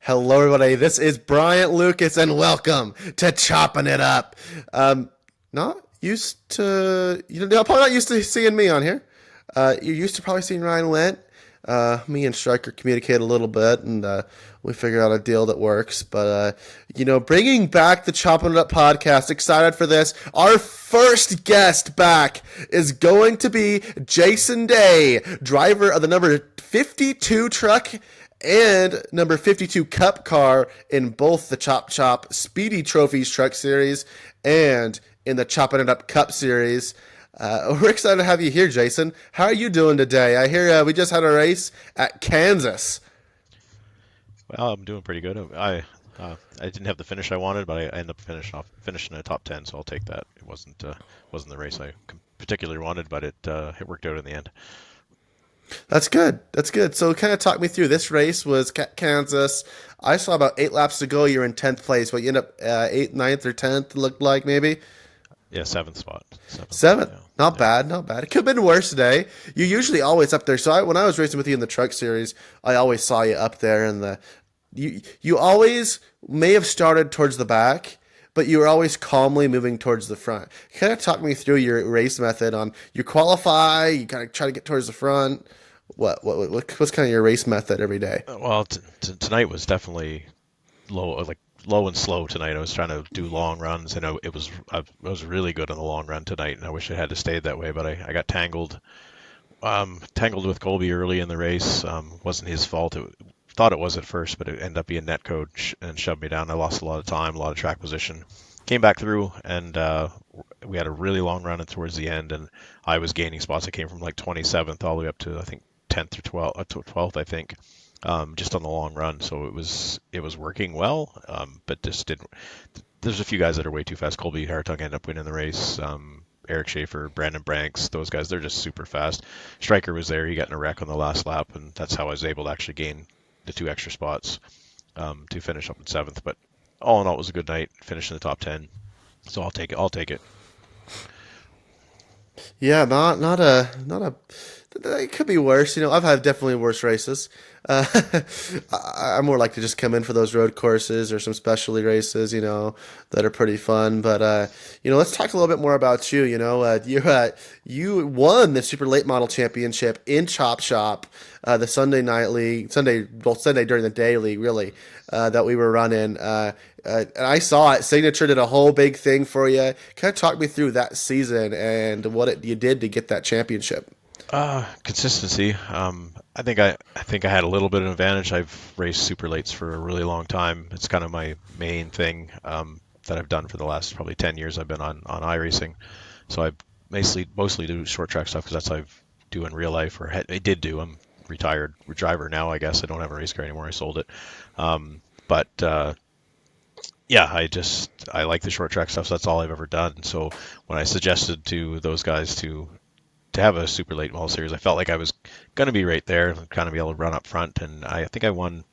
Hello, everybody. This is Bryant Lucas, and welcome to Chopping It Up. Not used to, probably not used to seeing me on here. You're used to probably seeing Ryan Lent. Me and Stryker communicate a little bit, and we figure out a deal that works. But bringing back the Chopping It Up podcast, excited for this. Our first guest back is going to be Jason Day, driver of the number 52 truck and number 52 Cup car in both the Chop Chop Speedy Trophies Truck Series and in the Chopping It Up Cup Series. We're excited to have you here, Jason. How are you doing today? I hear we just had a race at Kansas. Well, I'm doing pretty good. I didn't have the finish I wanted, but I ended up finishing in the top 10, so I'll take that. It wasn't the race I particularly wanted, but it worked out in the end. That's good. That's good. So kind of talk me through. This race was Kansas. I saw about 8 laps to go. You're in 10th place. What, you end up 8th, 9th, or 10th, looked like maybe? Yeah, seventh spot. Seventh. Yeah. Not Yeah. bad, not bad. It could have been worse today. You're usually always up there. So when I was racing with you in the truck series, I always saw you up there. And you always may have started towards the back, but you were always calmly moving towards the front. Kind of talk me through your race method on you qualify, you kind of try to get towards the front. What's kind of your race method every day? Well, tonight was definitely low and slow tonight. I was trying to do long runs, and I was really good on the long run tonight, and I wish I had to stayed that way, but I got tangled with Colby early in the race. Wasn't his fault. Thought it was at first, but it ended up being net code and shoved me down. I lost a lot of time, a lot of track position. Came back through, and we had a really long run towards the end, and I was gaining spots. I came from like 27th all the way up to I think 10th or 12th, I think, just on the long run. So it was working well, but just didn't. There's a few guys that are way too fast. Colby Hartung ended up winning the race. Eric Schaefer, Brandon Branks, those guys, they're just super fast. Stryker was there. He got in a wreck on the last lap, and that's how I was able to actually gain the 2 extra spots to finish up in 7th. But all in all, it was a good night. Finished in the top 10. So I'll take it. I'll take it. Yeah, not a. It could be worse. I've had definitely worse races. I'm more like to just come in for those road courses or some specialty races, that are pretty fun. But let's talk a little bit more about you. You won the Super Late Model Championship in Chop Shop, the Sunday night league, Sunday during the day league, really, that we were running. And I saw it. Signature did a whole big thing for you. Kind of talk me through that season and what you did to get that championship. Consistency. I think I had a little bit of an advantage. I've raced super lates for a really long time. It's kind of my main thing that I've done for the last probably 10 years. I've been on iRacing, so I mostly do short track stuff because that's what I do in real life, or I did do. I'm retired driver now, I guess. I don't have a race car anymore. I sold it. But yeah, I like the short track stuff. So that's all I've ever done. So when I suggested to those guys to have a super late model series, I felt like I was going to be right there, kind of be able to run up front, and I think I won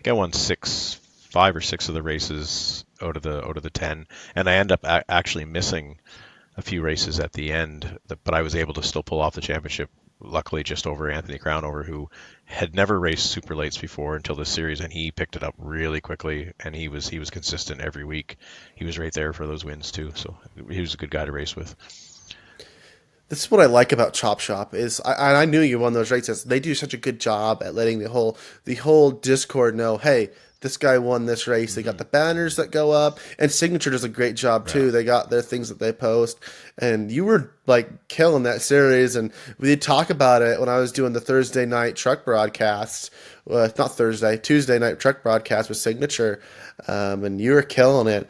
5 or 6 of the races out of the 10, and I ended up actually missing a few races at the end, but I was able to still pull off the championship. Luckily, just over Anthony Crownover, who had never raced super lates before until this series, and he picked it up really quickly, and he was consistent every week. He was right there for those wins too, so he was a good guy to race with. This is what I like about Chop Shop is I knew you won those races. They do such a good job at letting the whole Discord know, hey, this guy won this race. They got the banners that go up, and Signature does a great job too. Yeah. They got their things that they post, and you were like killing that series. And we did talk about it when I was doing the Thursday night truck broadcast. Not Thursday, Tuesday night truck broadcast with Signature, and you were killing it.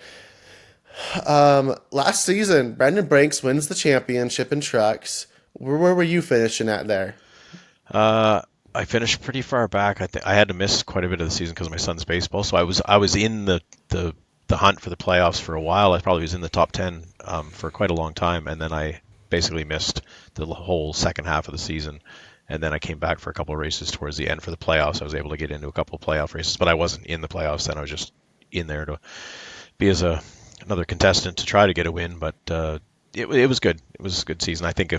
Last season, Brandon Branks wins the championship in trucks. Where were you finishing at there? I finished pretty far back. I had to miss quite a bit of the season because of my son's baseball. So I was in the hunt for the playoffs for a while. I probably was in the top 10 for quite a long time, and then I basically missed the whole second half of the season. And then I came back for a couple of races towards the end for the playoffs. I was able to get into a couple of playoff races, but I wasn't in the playoffs then. I was just in there to be as another contestant to try to get a win. But it was good. It was a good season. I think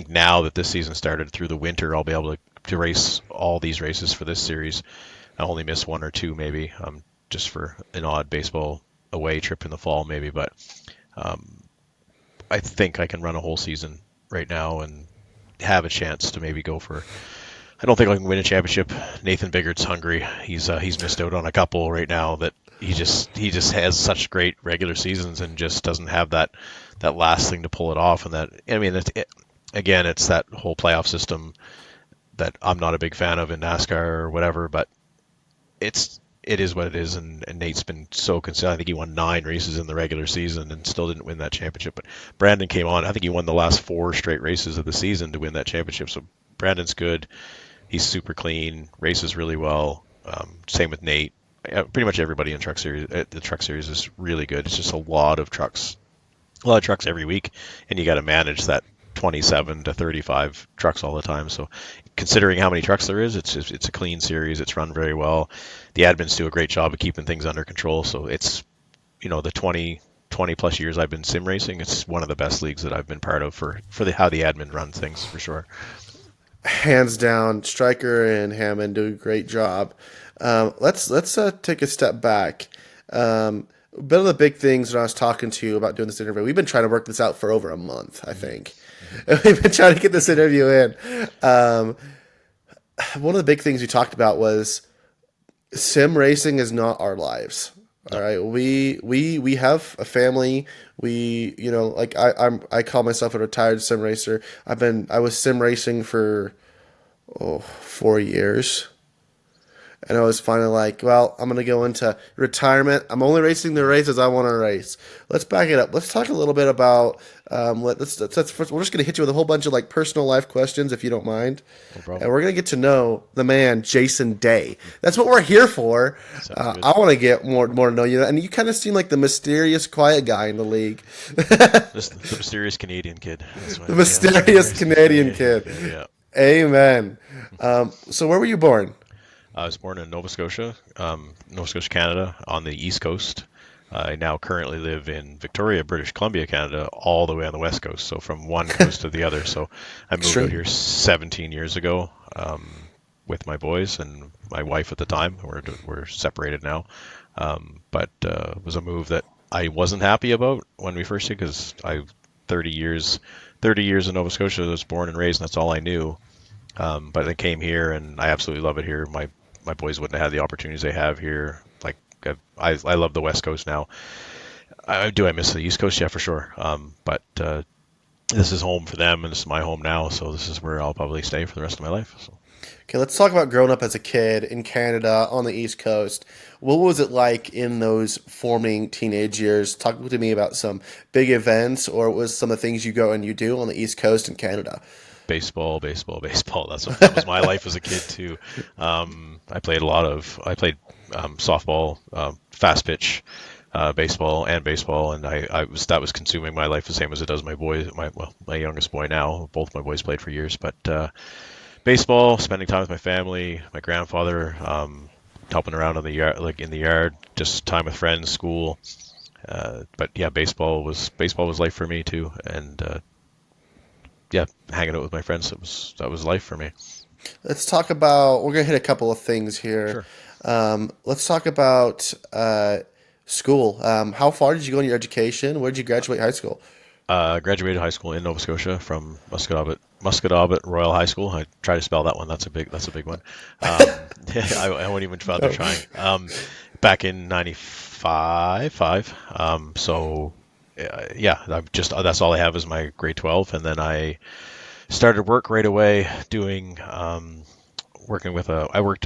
now that this season started through the winter, I'll be able to race all these races for this series I only miss one or two maybe, just for an odd baseball away trip in the fall maybe. But um, I think I can run a whole season right now and have a chance to maybe go for. I don't think I can win a championship. Nathan Biggart's hungry. He's missed out on a couple right now that he just has such great regular seasons and just doesn't have that last thing to pull it off. And that, I mean, again, it's that whole playoff system that I'm not a big fan of in NASCAR or whatever, but it is what it is, and Nate's been so consistent. I think he won 9 races in the regular season and still didn't win that championship. But Brandon came on. I think he won the last 4 straight races of the season to win that championship. So Brandon's good. He's super clean, races really well. Same with Nate. Pretty much everybody in Truck Series. The Truck Series is really good. It's just a lot of trucks every week, and you got to manage that 27 to 35 trucks all the time. So considering how many trucks there is, it's a clean series. It's run very well. The admins do a great job of keeping things under control. So it's, the 20 plus years I've been sim racing, it's one of the best leagues that I've been part of for how the admin runs things, for sure. Hands down, Stryker and Hammond do a great job. Let's take a step back. One of the big things when I was talking to you about doing this interview, we've been trying to work this out for over a month, I think. We've been trying to get this interview in. One of the big things we talked about was sim racing is not our lives. All right, we have a family. I call myself a retired sim racer. I was sim racing for 4 years. And I was finally like, well, I'm going to go into retirement. I'm only racing the races I want to race. Let's back it up. Let's talk a little bit about, we're just going to hit you with a whole bunch of like personal life questions, if you don't mind. No problem. And we're going to get to know the man, Jason Day. That's what we're here for. I want to get more to know you. And you kind of seem like the mysterious, quiet guy in the league. The mysterious Canadian kid. The mysterious Canadian kid. Yeah. Amen. So where were you born? I was born in Nova Scotia, Canada, on the East Coast. I now currently live in Victoria, British Columbia, Canada, all the way on the West Coast, so from one coast to the other. So I moved out here 17 years ago with my boys and my wife at the time. We're separated now, but it was a move that I wasn't happy about when we first did, because 30 years in Nova Scotia. I was born and raised, and that's all I knew. But I came here, and I absolutely love it here. My boys wouldn't have had the opportunities they have here. Like I love the West Coast now. I miss the East Coast? Yeah, for sure. But this is home for them, and this is my home now. So this is where I'll probably stay for the rest of my life. So. Okay, let's talk about growing up as a kid in Canada on the East Coast. What was it like in those forming teenage years? Talk to me about some big events, or what was some of the things you go and you do on the East Coast in Canada? Baseball. That was my life as a kid too. I played softball, fast pitch, baseball, and that was consuming my life the same as it does my boys. My youngest boy now. Both my boys played for years, but baseball, spending time with my family, my grandfather, helping around in the yard, just time with friends, school. But yeah, baseball was life for me too, and hanging out with my friends, that was life for me. Let's talk about, we're going to hit a couple of things here. Sure. Let's talk about school. How far did you go in your education? Where did you graduate high school? Graduated high school in Nova Scotia from Musquodoboit Royal High School. I try to spell that one. That's a big one. I won't even bother trying. Back in 95. So that's all I have is my grade 12, and then I started work right away doing I worked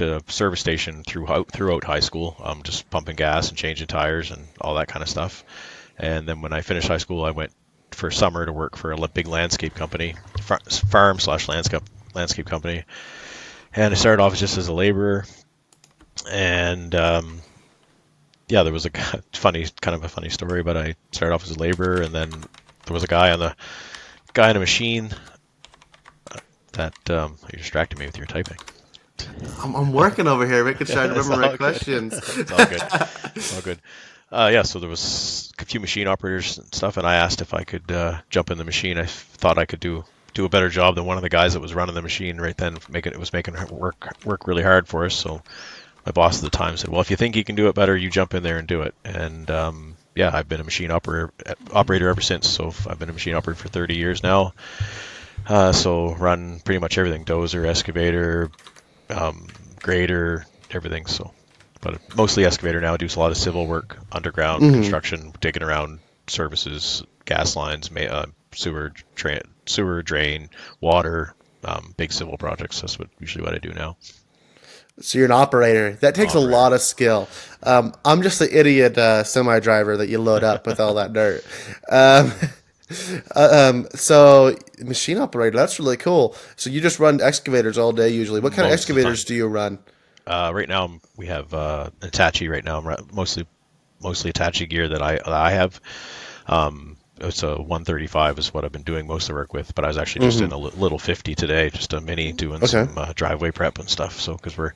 at a service station throughout high school, just pumping gas and changing tires and all that kind of stuff. And then when I finished high school, I went for summer to work for a big landscape company, farm/landscape company. And I started off just as a laborer, and there was a funny story, but I started off as a laborer, and then there was a guy on a machine that you distracted me with your typing. I'm working over here, making sure I remember my questions. It's all good. It's all good. So there was a few machine operators and stuff, and I asked if I could jump in the machine. I thought I could do a better job than one of the guys that was running the machine right then. It was making her work really hard for us. So my boss at the time said, "Well, if you think you can do it better, you jump in there and do it." And yeah, I've been a machine operator ever since. So I've been a machine operator for 30 years now. So run pretty much everything: dozer, excavator, grader, everything. So, but mostly excavator now. Do a lot of civil work, underground construction, digging around services, gas lines, sewer drain, water, big civil projects. That's usually what I do now. So you're an operator. That takes a Operator. lot of skill. I'm just the idiot semi driver that you load up with all that dirt. Um, so machine operator, that's really cool. So you just run excavators all day usually. What kind of Most of the excavators time. do you run? Right now we have an Hitachi. Right now, mostly Hitachi gear that I have. It's a 135 is what I've been doing most of the work with, but I was actually just in a little 50 today, just a mini doing Okay. some driveway prep and stuff. So because we're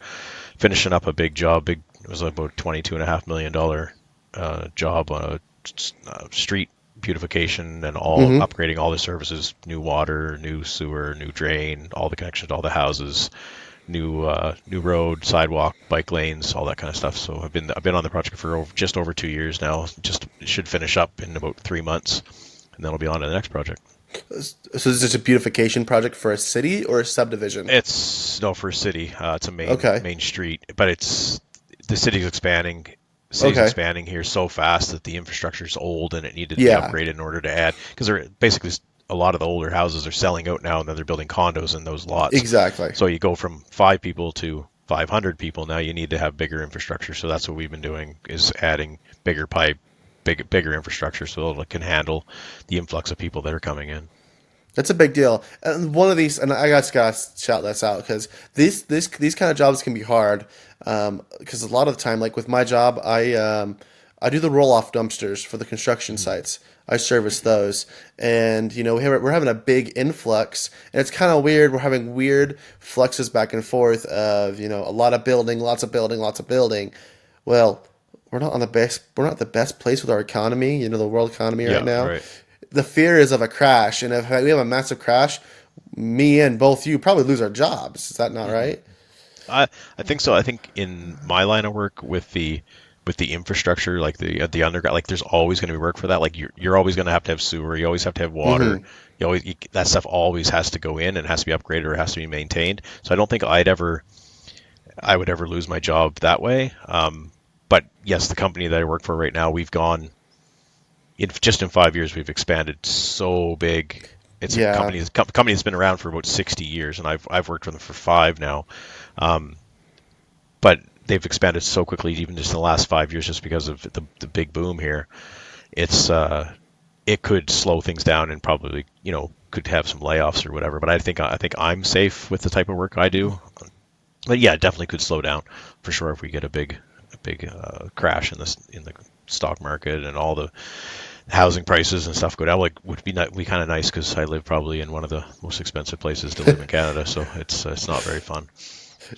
finishing up a big job, it was about $22.5 million job on a street beautification and all upgrading all the services, new water, new sewer, new drain, all the connections to all the houses, new road, sidewalk, bike lanes, all that kind of stuff. So I've been on the project for just over 2 years now. Just should finish up in about 3 months, and then I'll be on to the next project. So is this a beautification project for a city or a subdivision? It's no for a city. It's a Okay. main street, but the city's expanding. The city's Okay. expanding here so fast that the infrastructure is old and it needed to be Yeah. upgraded in order to add because they're basically a lot of the older houses are selling out now and then they're building condos in those lots. Exactly. So you go from 5 people to 500 people. Now you need to have bigger infrastructure. So that's what we've been doing is adding bigger pipe, bigger infrastructure so it can handle the influx of people that are coming in. That's a big deal. And one of these, and I just gotta shout this out because these kind of jobs can be hard. Because a lot of the time, like with my job, I do the roll off dumpsters for the construction sites. I service those, and we're having a big influx, and it's kind of weird. We're having weird fluxes back and forth of a lot of building, lots of building, lots of building. Well, we're not the best place with our economy, the world economy right Yeah, now. right. The fear is of a crash, and if we have a massive crash, me and both you probably lose our jobs. Is that not right? I think so. I think in my line of work with the infrastructure, like the underground, like there's always going to be work for that. Like you're always going to have sewer. You always have to have water. That stuff always has to go in and has to be upgraded or has to be maintained. So I don't think I would ever lose my job that way. But yes, the company that I work for right now, we've gone just in 5 years, we've expanded so big. It's a Yeah, company that's been around for about 60 years, and I've worked with them for 5 now. Um, but they've expanded so quickly, even just in the last 5 years, just because of the big boom here. It's it could slow things down and probably could have some layoffs or whatever. But I think I'm safe with the type of work I do. But yeah, it definitely could slow down for sure if we get a big crash in the stock market and all the housing prices and stuff go down. Like would be kind of nice because I live probably in one of the most expensive places to live in Canada, so it's not very fun.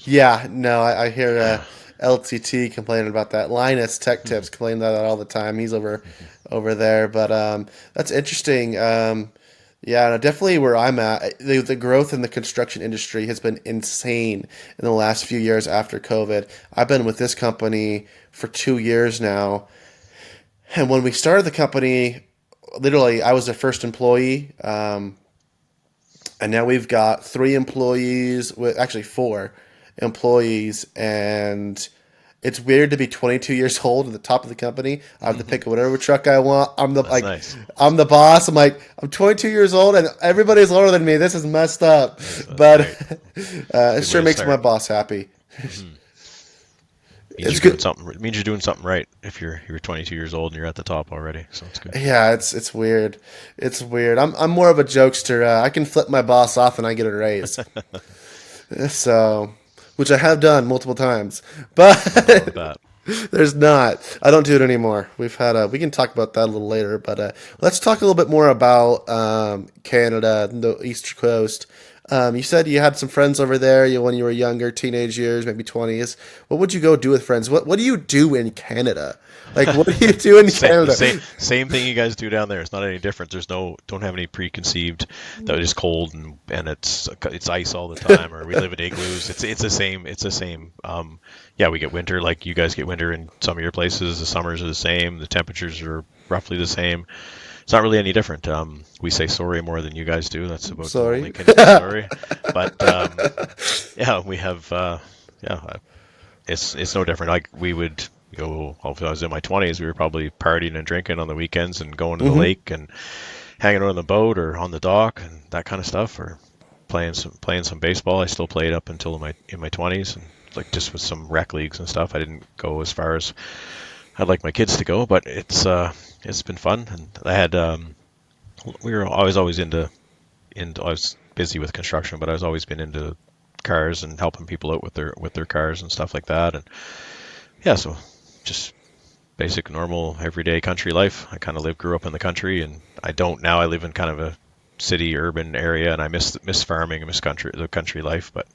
yeah. No, I hear LTT complaining about that. Linus Tech Tips complaining about that all the time. He's over there, but that's interesting. Yeah, no, definitely where I'm at, the growth in the construction industry has been insane in the last few years after COVID. I've been with this company for 2 years now. And when we started the company, literally, I was their first employee. And now we've got 3 employees, with actually 4 employees. And it's weird to be 22 years old at the top of the company. I have to pick whatever truck I want. That's nice. I'm the boss. I'm like, I'm 22 years old and everybody's older than me. This is messed up. That's But great. it Good way sure to makes my start. boss happy. Means It's you're doing good. something. It means you're doing something right if you're 22 years old and you're at the top already. So it's good. Yeah, it's weird. It's weird. I'm more of a jokester. I can flip my boss off and I get a raise. So, which I have done multiple times, Nothing wrong with but that. there's not. I don't do it anymore. We've had we can talk about that a little later, but let's talk a little bit more about Canada, the East Coast. You said you had some friends over there when you were younger, teenage years, maybe 20s. What would you go do with friends? What do you do in Canada? Like, what do you do in The Canada? same thing you guys do down there. It's not any different. There's no don't have any preconceived that it's cold and it's ice all the time, or we live in igloos. It's the same. It's the same. Yeah, we get winter like you guys get winter in some of your places. The summers are the same. The temperatures are roughly the same. It's not really any different. We say sorry more than you guys do. That's about the only Sorry. Canadian story. But yeah, we have. Yeah, it's no different. Like we would go. Well, if I was in my 20s, we were probably partying and drinking on the weekends and going to the Hmm. lake and hanging out on the boat or on the dock and that kind of stuff, or playing some baseball. I still played up until in my 20s, and like just with some rec leagues and stuff. I didn't go as far as I'd like my kids to go, but it's been fun. And I had we were always into I was busy with construction, but I was always been into cars and helping people out with their cars and stuff like that. And yeah, so just basic, normal, everyday country life. I kind of grew up in the country, and I don't now. I live in kind of a city, urban area, and I miss farming, I miss the country life. But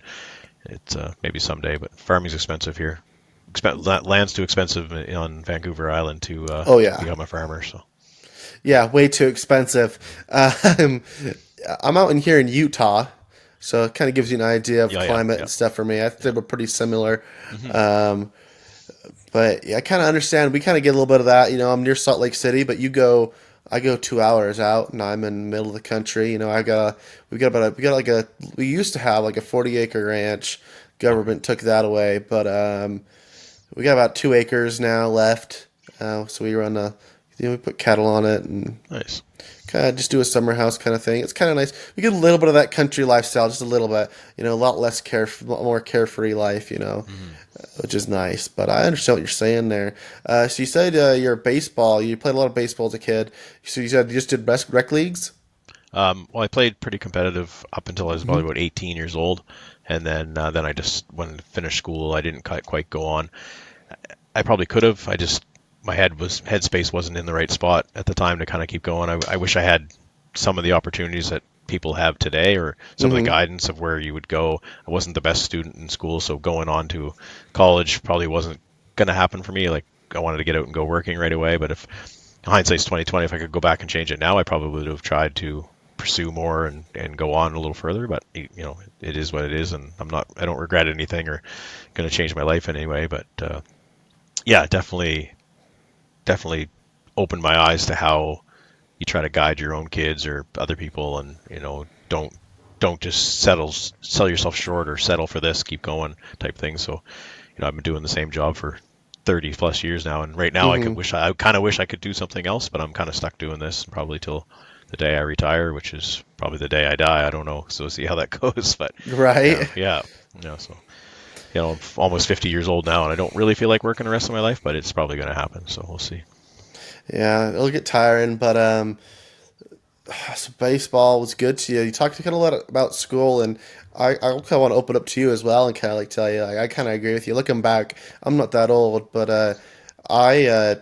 it's maybe someday. But farming's expensive here. Land's too expensive on Vancouver Island to Oh yeah, become a farmer. So yeah, way too expensive. Um, I'm out in here in Utah, so it kind of gives you an idea of yeah, yeah, climate yeah. and stuff for me. I think we're pretty similar. Hmm. Um, but yeah, I kind of understand. We kind of get a little bit of that. I'm near Salt Lake City, but I go 2 hours out, and I'm in the middle of the country. We used to have like a 40-acre ranch. Okay, Government took that away, but we got about 2 acres now left. So we run we put cattle on it and nice. kind of just do a summer house kind of thing. It's kind of nice. We get a little bit of that country lifestyle, just a little bit. A lot less a lot more carefree life. Hmm. Which is nice. But I understand what you're saying there. So you said you're baseball. You played a lot of baseball as a kid. So you said you just did rec leagues. Well, I played pretty competitive up until I was Hmm. probably about 18 years old, and then I just when I finished school, I didn't quite go on. I probably could have. I just my headspace wasn't in the right spot at the time to kind of keep going. I wish I had some of the opportunities that people have today, or some of the Hmm. guidance of where you would go. I wasn't the best student in school, so going on to college probably wasn't going to happen for me. Like I wanted to get out and go working right away, but if hindsight's 2020, if I could go back and change it now, I probably would have tried to pursue more and go on a little further. But it is what it is, and I don't regret anything or going to change my life in any way. But yeah, definitely opened my eyes to how you try to guide your own kids or other people, and don't just sell yourself short or settle for this, keep going type thing. So I've been doing the same job for 30 plus years now, and right now Hmm. I kind of wish I could do something else, but I'm kind of stuck doing this probably till the day I retire, which is probably the day I die. I don't know, so we'll see how that goes. But yeah, Right. yeah, so I'm almost 50 years old now, and I don't really feel like working the rest of my life, but it's probably going to happen. So we'll see. Yeah, it'll get tiring, but so baseball was good to you. You talked kind of a lot about school, and I kind of want to open up to you as well and kind of like tell you, like, I kind of agree with you. Looking back, I'm not that old, but I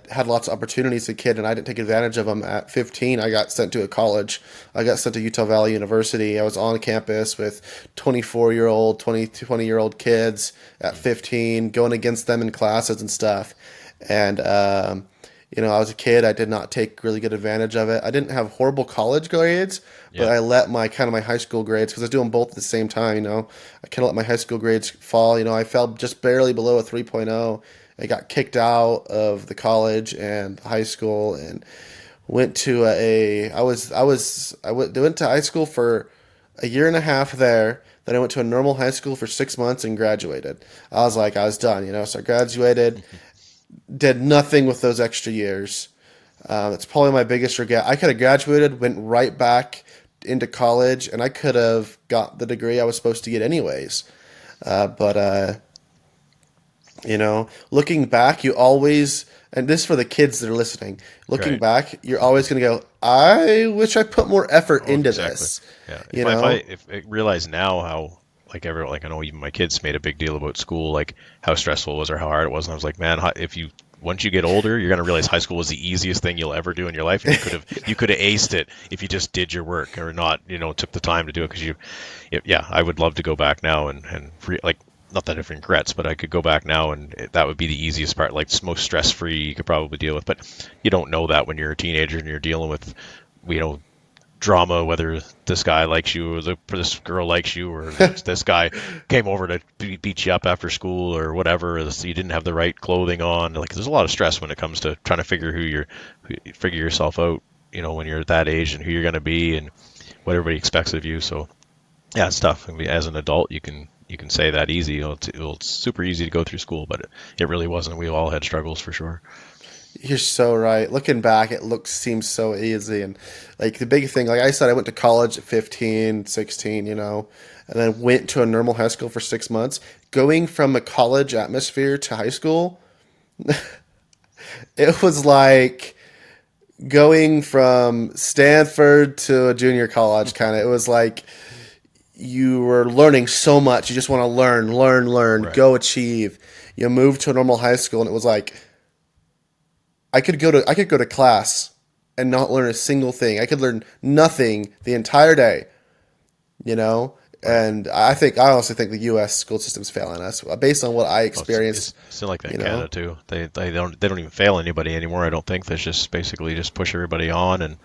had lots of opportunities as a kid, and I didn't take advantage of them. At 15, I got sent to a college. I got sent to Utah Valley University. I was on campus with 24-year-old, 20-year-old kids at 15, going against them in classes and stuff. And I was a kid. I did not take really good advantage of it. I didn't have horrible college grades, but Yeah. I let my high school grades, because I was doing both at the same time. I kind of let my high school grades fall. I fell just barely below a 3.0. I got kicked out of the college and high school, and went to went to high school for a year and a half there. Then I went to a normal high school for 6 months and graduated. I was done. So I graduated, did nothing with those extra years. It's probably my biggest regret. I could have graduated, went right back into college, and I could have got the degree I was supposed to get anyways. But looking back, you always, and this is for the kids that are listening, looking Right. back, you're always going to go, I wish I put more effort Oh, into exactly. this. Yeah. You know? If I realize now how like I know even my kids made a big deal about school, like how stressful it was or how hard it was, and I was like, man, if you once you get older, you're going to realize high school was the easiest thing you'll ever do in your life, and you could have aced it if you just did your work or not, took the time to do it. Because yeah, I would love to go back now like, not that I have regrets, but I could go back now, and that would be the easiest part, like most stress free you could probably deal with. But you don't know that when you're a teenager and you're dealing with, drama, whether this guy likes you or this girl likes you, or this guy came over to beat you up after school or whatever, or you didn't have the right clothing on. Like, there's a lot of stress when it comes to trying to figure yourself out, when you're at that age, and who you're going to be and what everybody expects of you. So yeah, it's tough. I mean, as an adult, you can say that easy. It's super easy to go through school, but it really wasn't. We all had struggles for sure. You're so right. Looking back, seems so easy. And like the big thing, like I said, I went to college at 15, 16, and then went to a normal high school for 6 months. Going from a college atmosphere to high school, it was like going from Stanford to a junior college kind of. It was like you were learning so much. You just want to learn, Right. go achieve. You moved to a normal high school, and it was like I could go to class and not learn a single thing. I could learn nothing the entire day, And I honestly think the U.S. school system's failing us based on what I experienced. It's still like that in Canada too. They don't even fail anybody anymore. I don't think. They just basically just push everybody on, and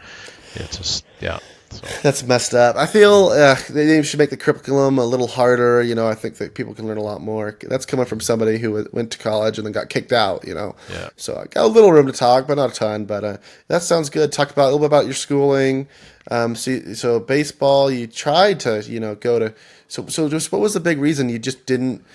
it's just yeah. So. That's messed up. I feel they should make the curriculum a little harder. I think that people can learn a lot more. That's coming from somebody who went to college and then got kicked out. Yeah. So I got a little room to talk, but not a ton. But that sounds good. Talk about a little bit about your schooling. So baseball, you tried to go to. So just what was the big reason you just weren't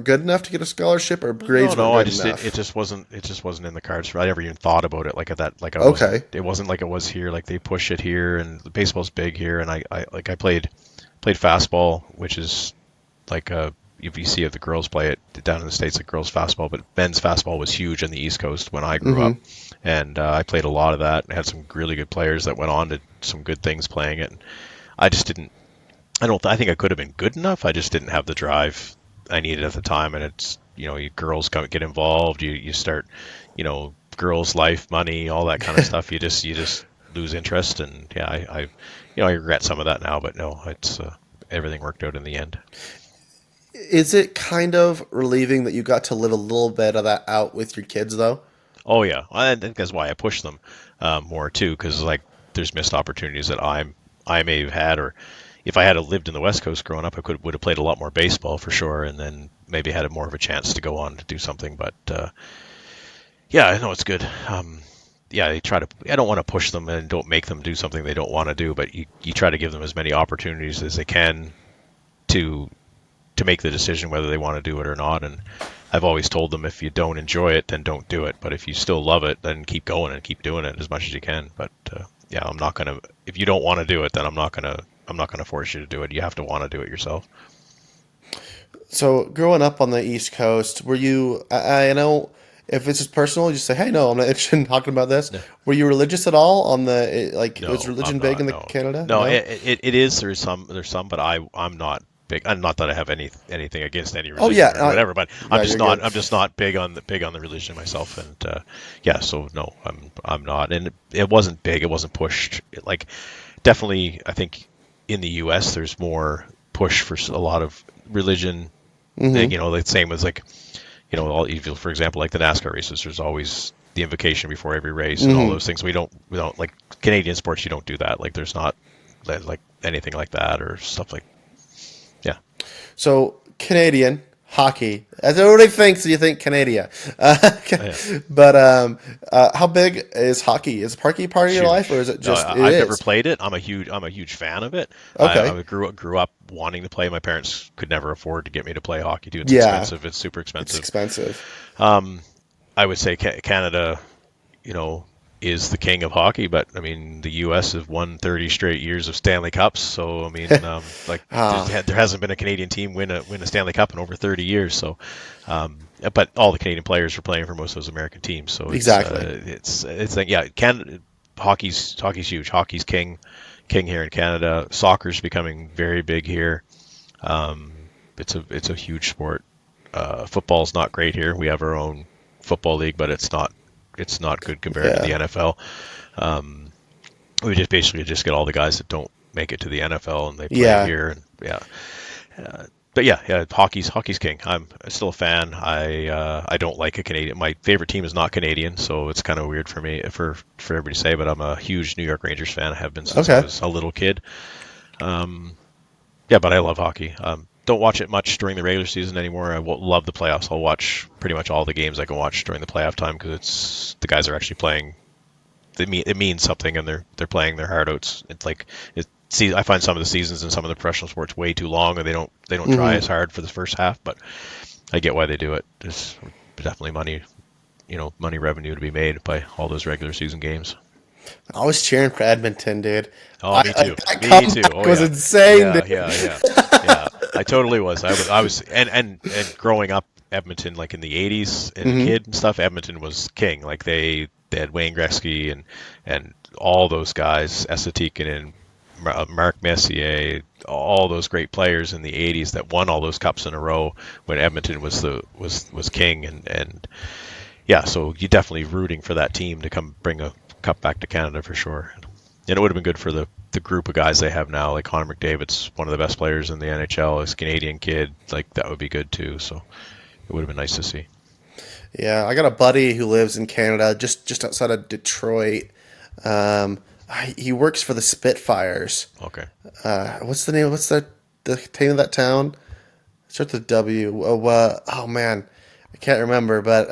good enough to get a scholarship, or grades weren't good enough? It just wasn't in the cards. I never even thought about it like at that. Like it wasn't like it was here. Like they push it here, and the baseball's big here. And I played fastball, which is like if you see if the girls play it down in the States, like girls fastball, but men's fastball was huge on the East Coast when I grew up, and I played a lot of that and had some really good players that went on to some good things playing it. And I just didn't. I think I could have been good enough. I just didn't have the drive I needed at the time. And it's, girls get involved. You start, girls' life, money, all that kind of stuff. You just lose interest. And yeah, I regret some of that now, but no, it's everything worked out in the end. Is it kind of relieving that you got to live a little bit of that out with your kids though? Oh yeah. I think that's why I push them more too. 'Cause like there's missed opportunities that I may have had, or if I had lived in the West Coast growing up, I would have played a lot more baseball for sure, and then maybe had more of a chance to go on to do something. But yeah, I know it's good. Yeah, I don't want to push them and don't make them do something they don't want to do, but you try to give them as many opportunities as they can to make the decision whether they want to do it or not. And I've always told them, if you don't enjoy it, then don't do it. But if you still love it, then keep going and keep doing it as much as you can. But yeah, I'm not gonna. If you don't want to do it, then I'm not gonna force you to do it. You have to want to do it yourself. So growing up on the East Coast, were you? I know if it's just personal, you just say, "Hey, no, I'm not interested in talking about this." No. Were you religious at all? No, was religion big in Canada? No, it is. There's some, but I'm not big. And not that I have anything against any religion or whatever, but I'm just not big on the religion myself. And yeah, so no, I'm not. And it wasn't big. It wasn't pushed. Definitely, I think in the U.S. there's more push for a lot of religion. The same as for example, like the NASCAR races, there's always the invocation before every race and all those things. We don't like Canadian sports. You don't do that. Like there's not like anything like that or stuff like. Yeah. So Canadian hockey, as everybody thinks, you think Canada. But how big is hockey? Is hockey part of your life, or is it just? No, I've never played it. I'm a huge fan of it. Okay. I grew up wanting to play. My parents could never afford to get me to play hockey. Dude, it's expensive. It's super expensive. It's expensive. I would say Canada, is the king of hockey, but I mean the U.S. has won 30 straight years of Stanley Cups, so I mean there hasn't been a Canadian team win a Stanley Cup in over 30 years. So, but all the Canadian players are playing for most of those American teams. So it's like Canada hockey's huge. Hockey's king here in Canada. Soccer's becoming very big here. It's a huge sport. Football's not great here. We have our own football league, but it's not good compared to the Yeah. NFL. Um, we just basically just get all the guys that don't make it to the NFL and they play Yeah. here, and yeah. But yeah, hockey's king. I'm still a fan. I don't like a Canadian. My favorite team is not Canadian, so it's kind of weird for me for everybody to say. But I'm a huge New York Rangers fan. I have been since I Okay. was a little kid. Um, yeah, but I love hockey. Don't watch it much during the regular season anymore. Love the playoffs. I'll watch pretty much all the games I can watch during the playoff time because it's the guys are actually playing. It means something, and they're playing their heart out. It's like see, I find some of the seasons in some of the professional sports way too long, and they don't try Hmm. as hard for the first half. But I get why they do it. There's definitely money revenue to be made by all those regular season games. I was cheering for Edmonton, dude. Oh, me too. That Me too. comeback Oh was yeah. insane, Yeah, dude. yeah, yeah. Yeah. I totally was. I was and growing up Edmonton like in the 80s and a Hmm. kid and stuff, Edmonton was king. Like they had Wayne Gretzky and all those guys, Estetik and Mark Messier, all those great players in the 80s that won all those cups in a row when Edmonton was king and yeah, so you're definitely rooting for that team to come bring a cup back to Canada for sure. And it would have been good for the group of guys they have now. Like Connor McDavid's one of the best players in the NHL. He's a Canadian kid. Like that would be good too. So it would have been nice to see. Yeah, I got a buddy who lives in Canada, just outside of Detroit. He works for the Spitfires. Okay. What's the name? What's the name of that town? It starts with W. Oh man, I can't remember. But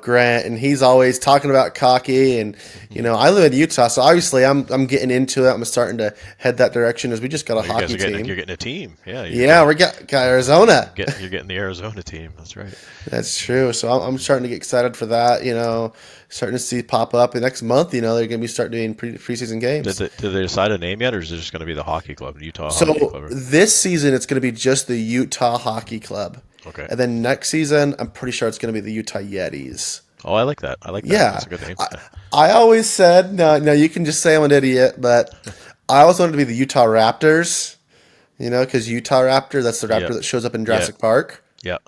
Grant, and he's always talking about cocky, and I live in Utah, so obviously I'm getting into it. I'm starting to head that direction as we just got a Well, you guys hockey are getting team. you're getting a team. Yeah. Yeah, we got Arizona. You're getting the Arizona team. That's right. That's true. So I'm starting to get excited for that. Starting to see pop up the next month. They're going to be start doing preseason games. Did they decide a name yet, or is it just going to be the hockey club, Utah Hockey So Club? this season it's going to be just the Utah Hockey Club, Okay. and then next season I'm pretty sure it's going to be the Utah Yetis. Oh, I like that. I like that. Yeah, That's a good name. I always said no. You can just say I'm an idiot, but I always wanted to be the Utah Raptors. Because Utah Raptor, that's the raptor Yeah. that shows up in Yeah. Jurassic Park. Yeah.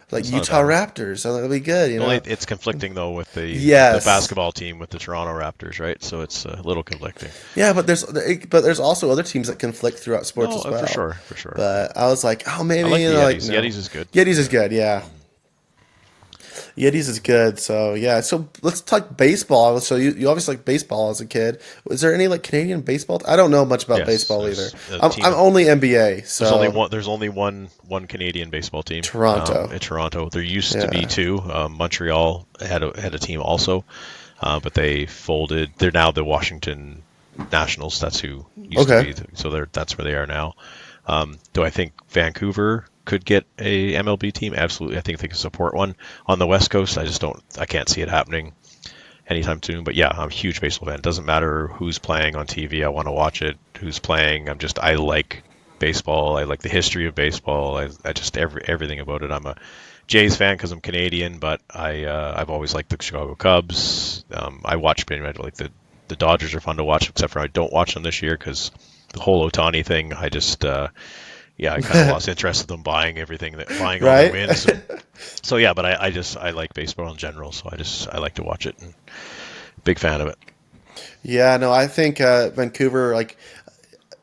Like That's not a Utah bad one. Raptors. So that'll be good. Only it's conflicting though with the Yes. basketball team with the Toronto Raptors, right? So it's a little conflicting. Yeah, but there's also other teams that conflict throughout sports No, as well. for sure. But I was like, oh, maybe I like the like Yetis. no. Yetis is good. Yetis is good, yeah. Yetis is good. So yeah. So let's talk baseball. So you obviously like baseball as a kid. Was there any like Canadian baseball? I don't know much about Yes, baseball either. there's a team I'm only NBA. So There's only one Canadian baseball team. Toronto. In Toronto, there used to be Yeah. two. Montreal had a team also, but they folded. They're now the Washington Nationals. That's who used Okay. to be. So that's where they are now. Do I think Vancouver could get a MLB team? Absolutely. I think they can support one on the West Coast. I can't see it happening anytime soon. But yeah, I'm a huge baseball fan. It doesn't matter who's playing on TV. I want to watch it. Who's playing? I like baseball. I like the history of baseball. I just everything about it. I'm a Jays fan because I'm Canadian, but I've always liked the Chicago Cubs. I watch pretty much like the Dodgers are fun to watch, except for I don't watch them this year because the whole Otani thing. I just I kind of lost interest in them buying buying all Right? their wins. So yeah, but I like baseball in general, so I like to watch it. And big fan of it. Yeah, no, I think Vancouver, like,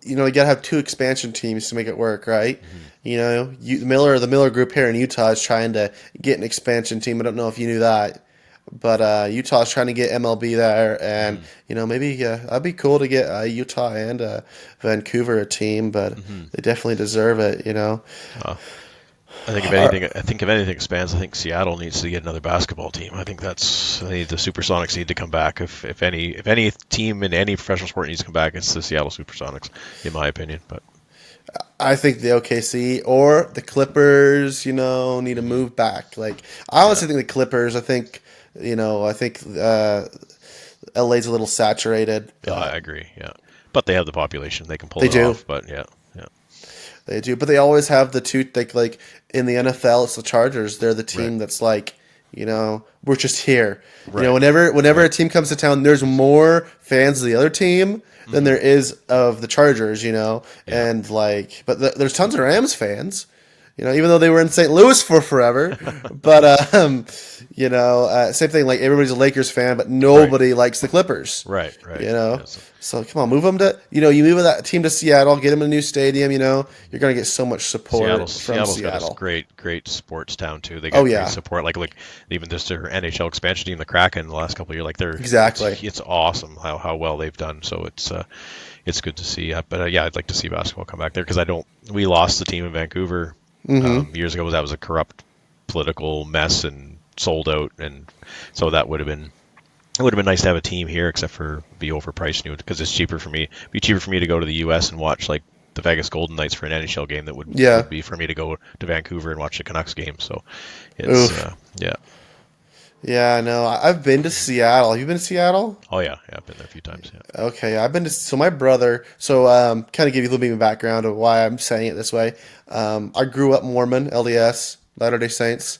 you gotta have two expansion teams to make it work, right? The Miller Group here in Utah is trying to get an expansion team. I don't know if you knew that, but Utah is trying to get MLB there, and maybe that'd be cool to get Utah and Vancouver a team, but they definitely deserve it. I think if anything expands, I think Seattle needs to get another basketball team. I think the Supersonics need to come back. If any team in any professional sport needs to come back, it's the Seattle Supersonics, in my opinion. But I think the OKC or the Clippers, need to move back. Like, I honestly think the Clippers. I think LA's a little saturated. yeah, I agree. Yeah, but they have the population; they can pull They it do. off. But yeah. They do, but they always have the two. Like in the NFL, it's the Chargers. They're the team Right. that's like, we're just here. Right. Whenever a team comes to town, there's more fans of the other team than there is of the Chargers. And like, but there's tons of Rams fans. Even though they were in St. Louis for forever. But same thing. Like everybody's a Lakers fan, but Right. nobody likes the Clippers. Right. You Right. know, Yeah, so so come on, move them to. You move that team to Seattle, get them a new stadium. You're gonna get so much support from Seattle's got a Seattle. great sports town too. They Oh got great yeah, support. Like even just their NHL expansion team, the Kraken, the last couple of years, like exactly. it's awesome how well they've done. So it's good to see. But yeah, I'd like to see basketball come back there because I don't. We lost the team in Vancouver Mm-hmm. years ago. That was a corrupt political mess and sold out, and so that would have been. It would have been nice to have a team here, except for be overpriced new because it's cheaper for me. It'd be cheaper for me to go to the U.S. and watch like the Vegas Golden Knights for an NHL game that Yeah. would be for me to go to Vancouver and watch the Canucks game. So it's Oof. yeah. Yeah. No, I've been to Seattle. Have you been to Seattle? Oh yeah, I've been there a few times. Yeah. Okay, I've been to so my brother. So kind of give you a little bit of background of why I'm saying it this way. I grew up Mormon, LDS, Latter Day Saints.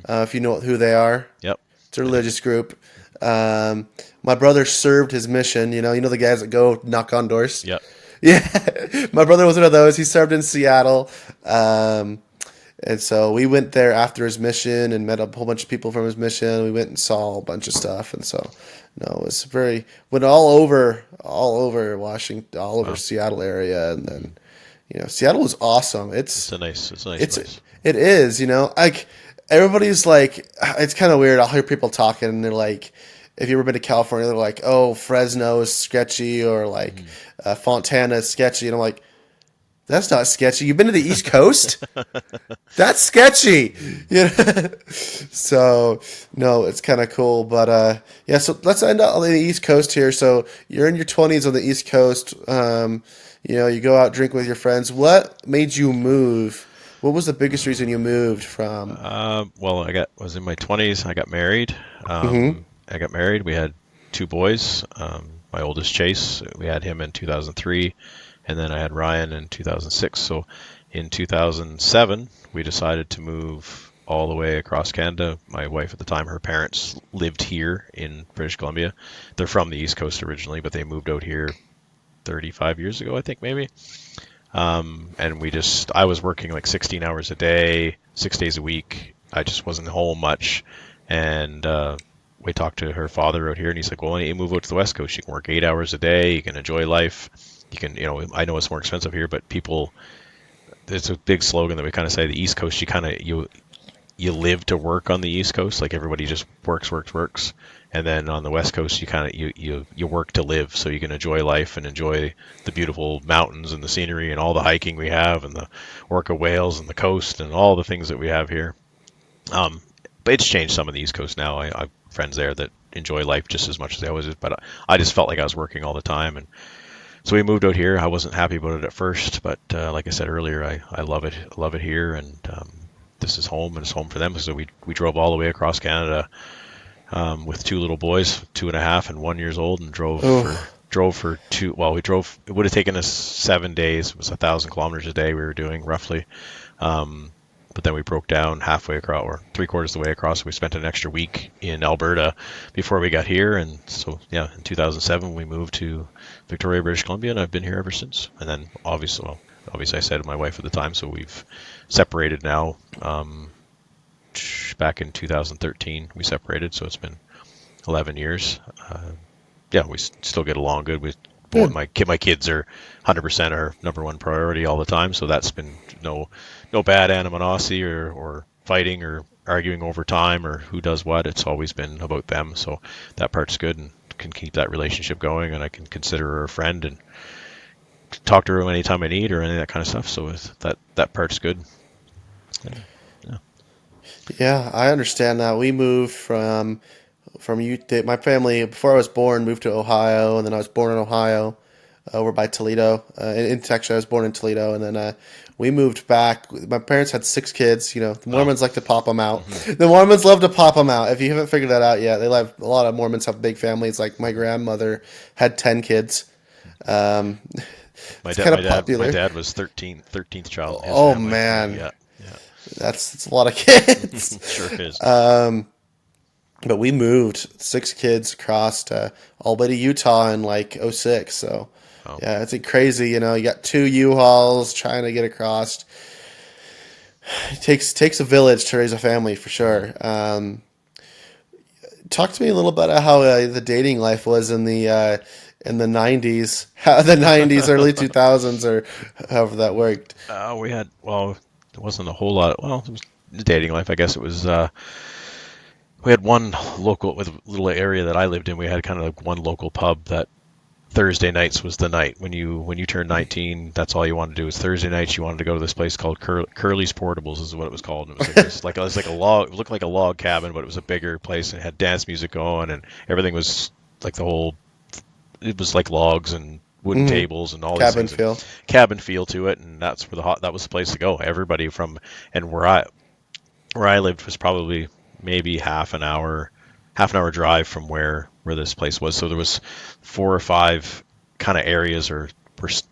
If you know who they are, Yep. it's a religious group. My brother served his mission. You know the guys that go knock on doors. Yep. Yeah, my brother was one of those. He served in Seattle. And so we went there after his mission and met a whole bunch of people from his mission. We went and saw a bunch of stuff. And so, no, it was went all over Washington, all over Wow. Seattle area. And then, Seattle was awesome. It's a nice place. It is, like everybody's like, it's kind of weird. I'll hear people talking and they're like, if you've ever been to California, they're like, oh, Fresno is sketchy or like Fontana is sketchy. And I'm like, that's not sketchy. You've been to the East Coast? That's sketchy. So, no, it's kind of cool. But, yeah, so let's end up on the East Coast here. So you're in your 20s on the East Coast. You go out, drink with your friends. What made you move? What was the biggest reason you moved from? Well, was in my 20s. I got married. Mm-hmm. We had two boys. My oldest Chase, we had him in 2003, and then I had Ryan in 2006. So in 2007, we decided to move all the way across Canada. My wife at the time, her parents lived here in British Columbia. They're from the East Coast originally, but they moved out here 35 years ago, I think maybe. And I was working like 16 hours a day, 6 days a week. I just wasn't home much. And we talked to her father out here, and he's like, well, why don't you move out to the West Coast? You can work 8 hours a day. You can enjoy life. You can, I know it's more expensive here, but it's a big slogan that we kind of say the East Coast, you live to work on the East Coast. Like everybody just works. And then on the West Coast, you work to live, so you can enjoy life and enjoy the beautiful mountains and the scenery and all the hiking we have and the orca whales and the coast and all the things that we have here. But it's changed some of the East Coast now. I have friends there that enjoy life just as much as I always did, but I just felt like I was working all the time. And so we moved out here. I wasn't happy about it at first, but like I said earlier, I love it. I love it here, and this is home, and it's home for them. So we drove all the way across Canada with two little boys, 2.5 and 1 years old, and drove for two. Well, we drove. It would have taken us 7 days. It was 1,000 kilometers a day we were doing roughly. But then we broke down halfway across, or three-quarters of the way across. We spent an extra week in Alberta before we got here, and so yeah, in 2007 we moved to Victoria, British Columbia, and I've been here ever since. And then obviously I said to my wife at the time, so we've separated now. Back in 2013 we separated, so it's been 11 years. Yeah, we still get along good. My kids are 100% our number one priority all the time, so that's been no bad animosity or fighting or arguing over time or who does what. It's always been about them, so that part's good and can keep that relationship going, and I can consider her a friend and talk to her anytime I need her, any of that kind of stuff. So that part's good. Yeah. Yeah, I understand that. We moved from my family before I was born moved to Ohio, and then I was born in Ohio, over by Toledo. Actually, I was born in Toledo, and then we moved back. My parents had 6 kids. The Mormons like to pop them out. Mm-hmm. The Mormons love to pop them out. If you haven't figured that out yet, a lot of Mormons have big families. Like my grandmother had 10 kids. My It's kind of dad popular. my dad was 13th child in his Oh family. man, Yeah. that's a lot of kids. Sure is. But we moved 6 kids across to all the way to Utah in like '06. So Oh. yeah, it's crazy. You got 2 U-Hauls trying to get across. It takes a village to raise a family for sure. Talk to me a little bit about how the dating life was in the '90s, how the '90s, early 2000s, or however that worked. We had, well, there wasn't a whole lot. Well, it was the dating life. I guess it was. We had one local with a little area that I lived in. We had kind of like one local pub that Thursday nights was the night when you turned 19. That's all you wanted to do is Thursday nights. You wanted to go to this place called Curly's Portables, is what it was called. And it was like a log. It looked like a log cabin, but it was a bigger place and it had dance music going, and everything was like the whole. It was like logs and wooden tables and all these Cabin things. And feel. cabin feel to it, and that's where that was the place to go. Everybody from and where I lived was probably maybe half an hour drive from where this place was. So there was 4 or 5 kind of areas or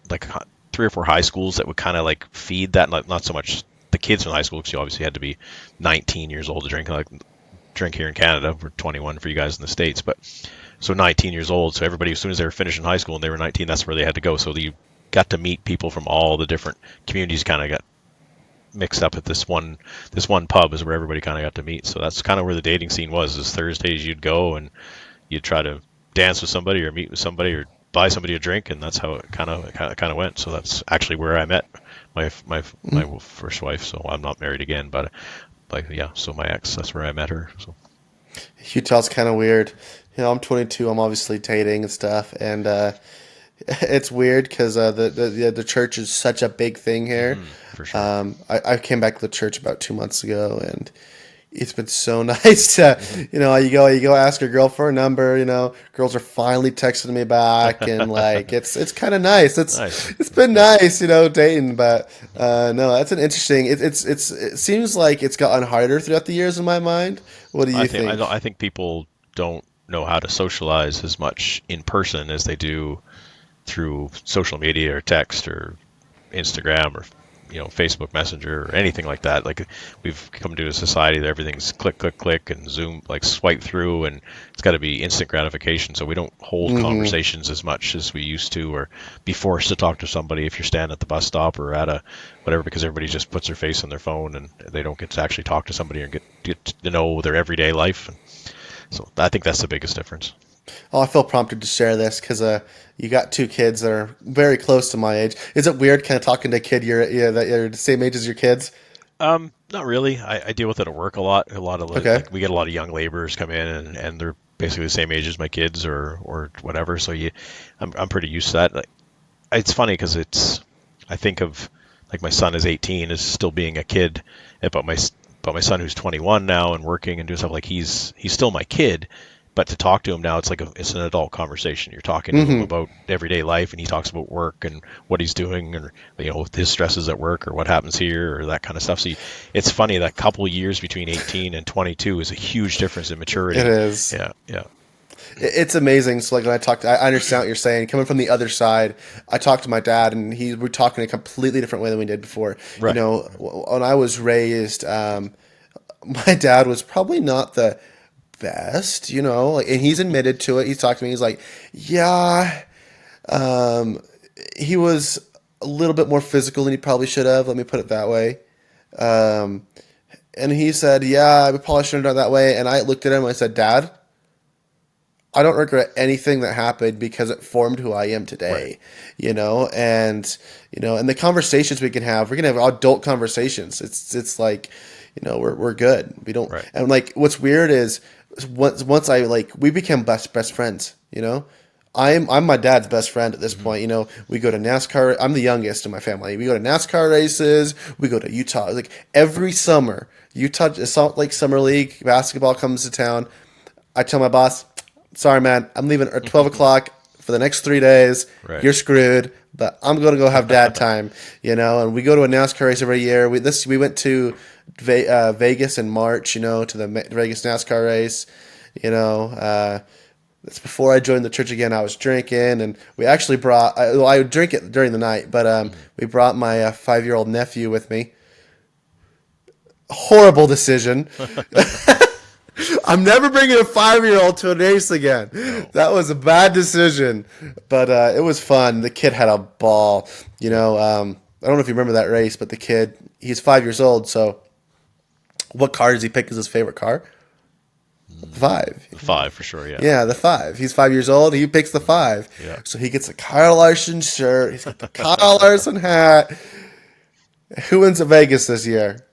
like 3 or 4 high schools that would kind of like feed that. Not so much the kids from high school, because you obviously had to be 19 years old to drink here in Canada. We're 21 for you guys in the States, but so 19 years old. So everybody, as soon as they were finishing high school and they were 19, that's where they had to go. So you got to meet people from all the different communities. Kind of got mixed up at this one pub is where everybody kind of got to meet. So that's kind of where the dating scene was. Is Thursdays you'd go and you'd try to dance with somebody or meet with somebody or buy somebody a drink, and that's how it kind of went. So that's actually where I met my first wife. So I'm not married again, but like yeah. So my ex, that's where I met her. So Utah's kind of weird. I'm 22. I'm obviously dating and stuff, and it's weird because the church is such a big thing here. for sure. I came back to the church about 2 months ago, and it's been so nice to, you go ask your girl for a number. Girls are finally texting me back, and like it's kind of nice. Nice. It's been nice, dating, but no, that's an interesting. It seems like it's gotten harder throughout the years in my mind. What do you think? I think people don't know how to socialize as much in person as they do through social media or text or Instagram or Facebook Messenger or anything like that. Like we've come to a society that everything's click click click and zoom, like swipe through, and it's got to be instant gratification. So we don't hold conversations as much as we used to, or be forced to talk to somebody if you're standing at the bus stop or at a whatever, because everybody just puts their face on their phone and they don't get to actually talk to somebody and get to know their everyday life. And so I think that's the biggest difference. Oh, I feel prompted to share this because you got 2 kids that are very close to my age. Is it weird kind of talking to a kid that you're the same age as your kids? Not really. I deal with it at work a lot. Okay. Like, we get a lot of young laborers come in, and they're basically the same age as my kids or whatever. So I'm pretty used to that. Like, it's funny because I think of like my son is 18 is still being a kid, but my son who's 21 now and working and doing stuff, like he's still my kid. But to talk to him now, it's an adult conversation. You're talking to him about everyday life, and he talks about work and what he's doing, and his stresses at work or what happens here or that kind of stuff. So it's funny that couple years between 18 and 22 is a huge difference in maturity. It is. Yeah. It's amazing. So like when I understand what you're saying. Coming from the other side, I talked to my dad, and we're talking a completely different way than we did before. Right. When I was raised, my dad was probably not the best, and he's admitted to it. He's talked to me. He's like, yeah, he was a little bit more physical than he probably should have. Let me put it that way. And he said, yeah, I probably shouldn't have done it that way. And I looked at him and I said, Dad, I don't regret anything that happened because it formed who I am today, and the conversations we can have, we're going to have adult conversations. It's like, we're good. We don't, Right. And like, what's weird is once we became best friends, I'm my dad's best friend at this point. We go to NASCAR. I'm the youngest in my family. We go to NASCAR races. We go to Utah. Like every summer, Utah Salt Lake Summer League basketball comes to town. I tell my boss, sorry, man, I'm leaving at 12 o'clock for the next 3 days. Right. You're screwed, but I'm going to go have dad time, and we go to a NASCAR race every year. We went to Vegas in March, to the Vegas NASCAR race, that's before I joined the church again. I was drinking, and we actually brought, I would drink it during the night, but we brought my 5-year-old nephew with me. Horrible decision. I'm never bringing a 5-year-old to a race again. No. That was a bad decision, but it was fun. The kid had a ball. I don't know if you remember that race, but the kid he's 5 years old. So what car does he pick as his favorite car? The five. The five for sure. Yeah. Yeah, the five. He's 5 years old. He picks the five. Yeah. So he gets a Kyle Larson shirt. He's got the Kyle Larson hat. Who wins at Vegas this year?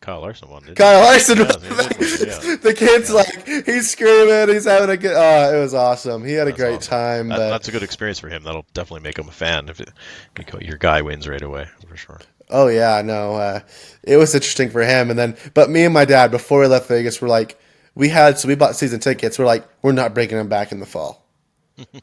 Kyle Larson won, didn't he? Kyle Larson. Yeah, he did win, yeah. The kid's like, he's screaming. He's having a good. Oh, it was awesome. He had a That's great awesome. time. But That's a good experience for him. That'll definitely make him a fan if your guy wins right away for sure. oh yeah, no, it was interesting for him. And then, but me and my dad before we left Vegas were like, we bought season tickets. We're like, we're not bringing him back in the fall.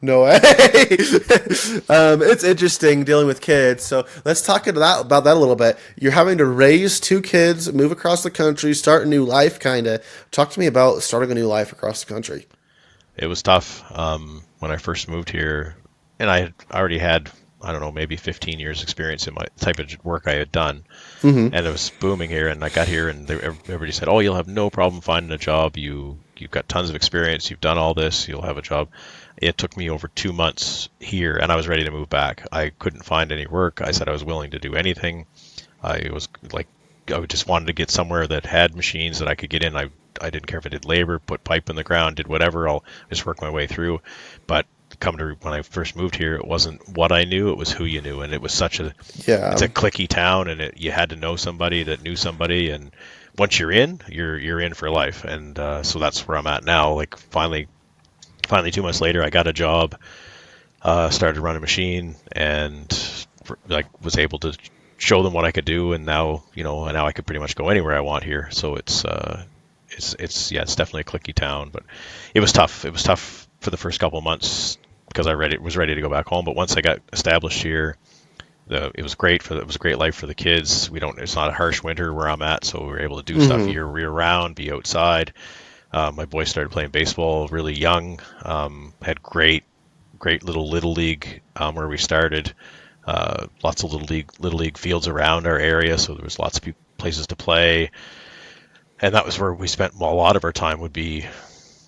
No way. It's interesting dealing with kids. So let's talk about that a little bit. You're having to raise two kids, move across the country, start a new life, kind of. Talk to me about starting a new life across the country. It was tough when I first moved here, and I had already had, I don't know, maybe 15 years experience in my type of work I had done, and it was booming here. And I got here, and everybody said, "Oh, you'll have no problem finding a job. You've got tons of experience. You've done all this. You'll have a job." It took me over 2 months here, and I was ready to move back. I couldn't find any work. I said I was willing to do anything. I was like, I just wanted to get somewhere that had machines that I could get in. I didn't care if I did labor, put pipe in the ground, did whatever. I'll just work my way through. But when I first moved here, it wasn't what I knew; it was who you knew, and it was Yeah. it's a cliquey town, and you had to know somebody that knew somebody, and once you're in, you're in for life. And so that's where I'm at now. Like finally 2 months later, I got a job, started running a machine, and like was able to show them what I could do. And now now I could pretty much go anywhere I want here. So it's definitely a cliquey town, but it was tough. It was tough for the first couple of months because I was ready to go back home. But once I got established here, it was great it was a great life for the kids. It's not a harsh winter where I'm at, so we were able to do stuff year round, be outside. My boys started playing baseball really young. Had great little league where we started. Lots of little league fields around our area, so there was lots of places to play. And that was where we spent a lot of our time. Would be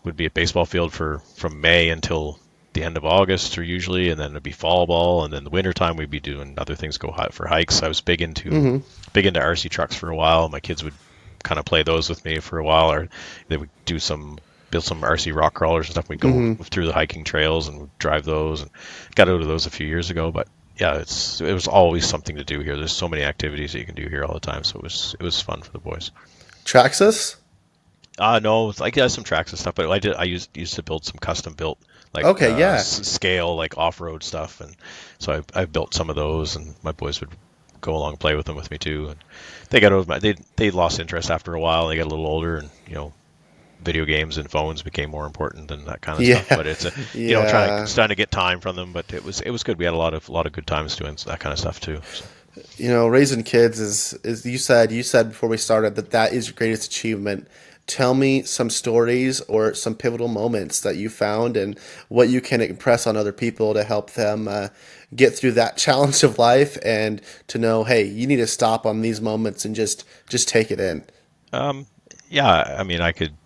a baseball field from May until the end of August, or usually, and then it'd be fall ball, and then the winter time we'd be doing other things, go for hikes. I was big into RC trucks for a while. My kids would kind of play those with me for a while, or they would build some RC rock crawlers and stuff. We'd go through the hiking trails and drive those, and got out of those a few years ago. But yeah, it was always something to do here. There's so many activities that you can do here all the time, so it was fun for the boys. Traxxas? No, it's like some tracks and stuff, but I used to build some custom built like Okay, yeah. scale like off-road stuff, and so I built some of those, and my boys would go along and play with them with me too. And they got over they lost interest after a while. They got a little older, and video games and phones became more important than that kind of stuff. But it's trying to get time from them. But it was good. We had a lot of good times doing that kind of stuff too. So. Raising kids is you said before we started that is your greatest achievement. Tell me some stories or some pivotal moments that you found and what you can impress on other people to help them get through that challenge of life and to know, hey, you need to stop on these moments and just take it in. Yeah, I mean, I could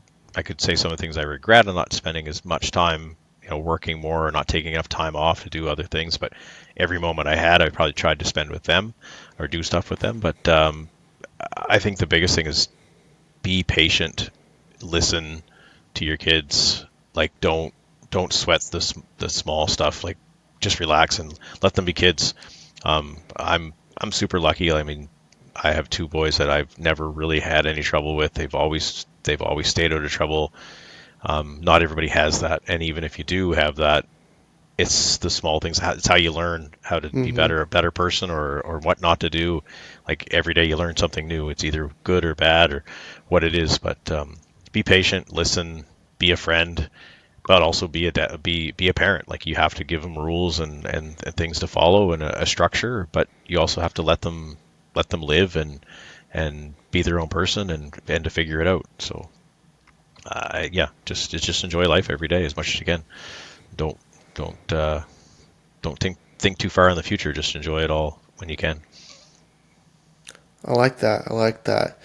say some of the things I regret on not spending as much time, working more or not taking enough time off to do other things. But every moment I had, I probably tried to spend with them or do stuff with them. But I think the biggest thing is be patient, listen to your kids. Like don't sweat the small stuff. Like just relax and let them be kids. I'm super lucky. I mean, I have two boys that I've never really had any trouble with. They've always stayed out of trouble. Not everybody has that, and even if you do have that, it's the small things. It's how you learn how to be a better person, or what not to do. Like every day you learn something new. It's either good or bad or what it is. But be patient, listen, be a friend, but also be a parent. Like you have to give them rules and things to follow and a structure, but you also have to let them live and be their own person and to figure it out. So just enjoy life every day as much as you can. Don't think too far in the future. Just enjoy it all when you can. I like that.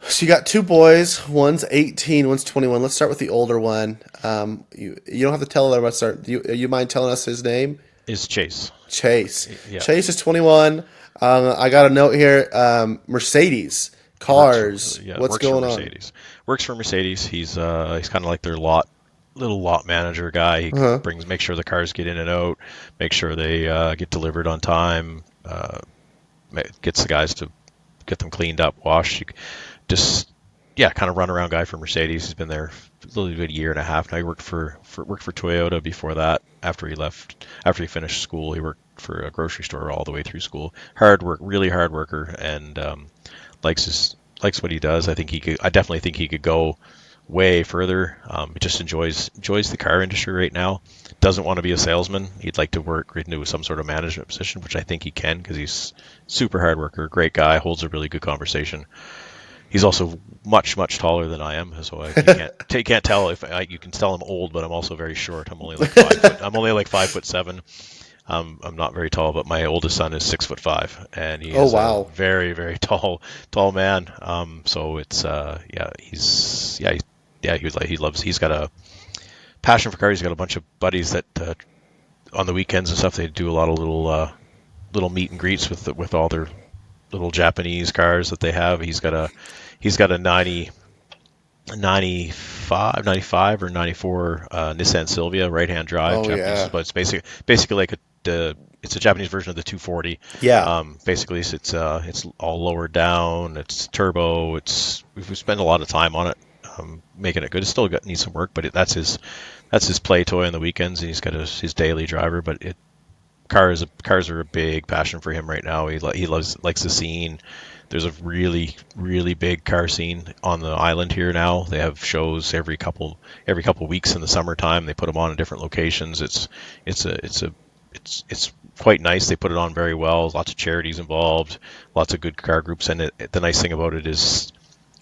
So you got two boys. One's 18, one's 21. Let's start with the older one. You don't have to tell everyone. Start. You mind telling us his name? Is Chase. Chase. Yeah. Chase is 21. I got a note here. Mercedes He works for cars. yeah, What's works for going on? Mercedes. Works for Mercedes. He's kind of like their little lot manager guy. He Uh-huh. make sure the cars get in and out, make sure they get delivered on time, gets the guys to get them cleaned up, washed. Just yeah, kind of run around guy for Mercedes. He's been there a little bit, a year and a half now. He worked for Toyota before that. After he finished school, he worked for a grocery store all the way through school. Hard work, really hard worker, and likes what he does. I definitely think he could go way further. He just enjoys the car industry right now. Doesn't want to be a salesman. He'd like to work into some sort of management position, which I think he can because he's super hard worker, great guy, holds a really good conversation. He's also much taller than I am, so you can't tell if you can tell I'm old, but I'm also very short. I'm only like 5 foot. I'm only like 5'7". I'm not very tall, but my oldest son is 6'5", and he Oh is a wow. very tall man. So it's he's got a passion for cars. He's got a bunch of buddies that on the weekends and stuff they do a lot of little meet and greets with all their little Japanese cars that they have. He's got a 95 or 94 Nissan Silvia right hand drive Oh Japanese, yeah. but it's basically like it's a Japanese version of the 240. Yeah. Basically, it's all lowered down. It's turbo. We spend a lot of time on it, making it good. Needs some work, but that's his play toy on the weekends, and he's got his daily driver. But cars are a big passion for him right now. He likes the scene. There's a really big car scene on the island here now. They have shows every couple weeks in the summertime. They put them on in different locations. It's quite nice. They put it on very well. Lots of charities involved, lots of good car groups, and the nice thing about it is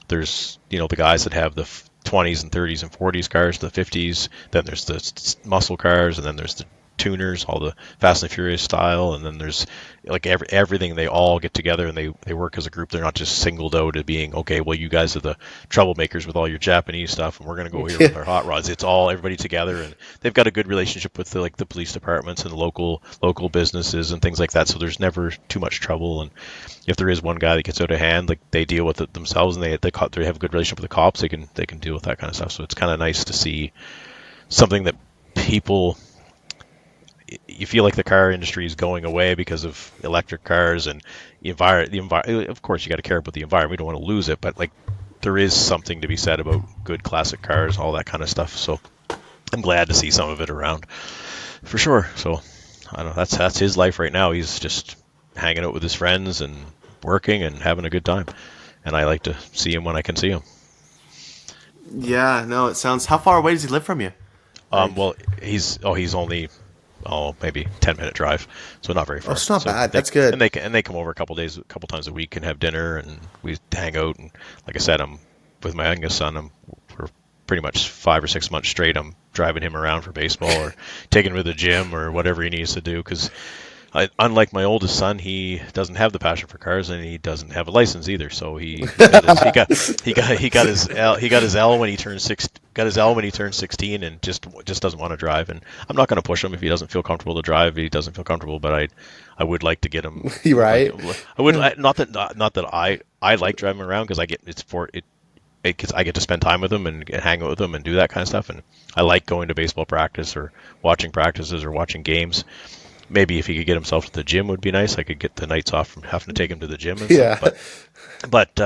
there's the guys that have the 20s and 30s and 40s cars, the 50s. Then there's the muscle cars, and then there's the tuners, all the Fast and Furious style, and then there's like everything. They all get together and they work as a group. They're not just singled out as being okay. Well, you guys are the troublemakers with all your Japanese stuff, and we're gonna go here with our hot rods. It's all everybody together, and they've got a good relationship with the police departments and the local businesses and things like that. So there's never too much trouble. And if there is one guy that gets out of hand, like they deal with it themselves, and they have a good relationship with the cops. They can deal with that kind of stuff. So it's kind of nice to see something that people you feel like the car industry is going away because of electric cars and the environment. Of course, you got to care about the environment. We don't want to lose it, but like there is something to be said about good classic cars, all that kind of stuff. So I'm glad to see some of it around for sure. So I don't know. That's his life right now. He's just hanging out with his friends and working and having a good time. And I like to see him when I can see him. Yeah. No, it sounds. How far away does he live from you? Like, Well, he's only maybe 10-minute drive, so not very oh, far. it's not So bad. That's good. they come over a couple times a week and have dinner, and we hang out. And like I said, I'm with my youngest son. We're pretty much 5 or 6 months straight. I'm driving him around for baseball or taking him to the gym or whatever he needs to do because unlike my oldest son, he doesn't have the passion for cars, and he doesn't have a license either. So he got his L when he turned 16, and just doesn't want to drive. And I'm not going to push him if he doesn't feel comfortable to drive. He doesn't feel comfortable, but I would like to get him. You right? Not that I like driving around because because I get to spend time with him and hang out with him and do that kind of stuff. And I like going to baseball practice or watching practices or watching games. Maybe if he could get himself to the gym would be nice. I could get the nights off from having to take him to the gym and Yeah. stuff. But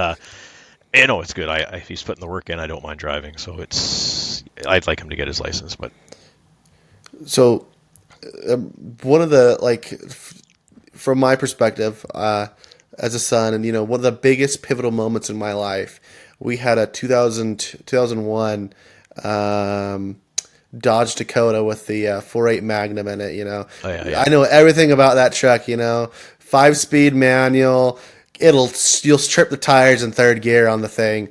it's good. If he's putting the work in, I don't mind driving. So I'd like him to get his license. But So, one of the from my perspective, as a son, and one of the biggest pivotal moments in my life, we had a 2001 Dodge Dakota with the 4.8 Magnum in it. oh, yeah. I know everything about that truck. 5-speed manual. You'll strip the tires in third gear on the thing.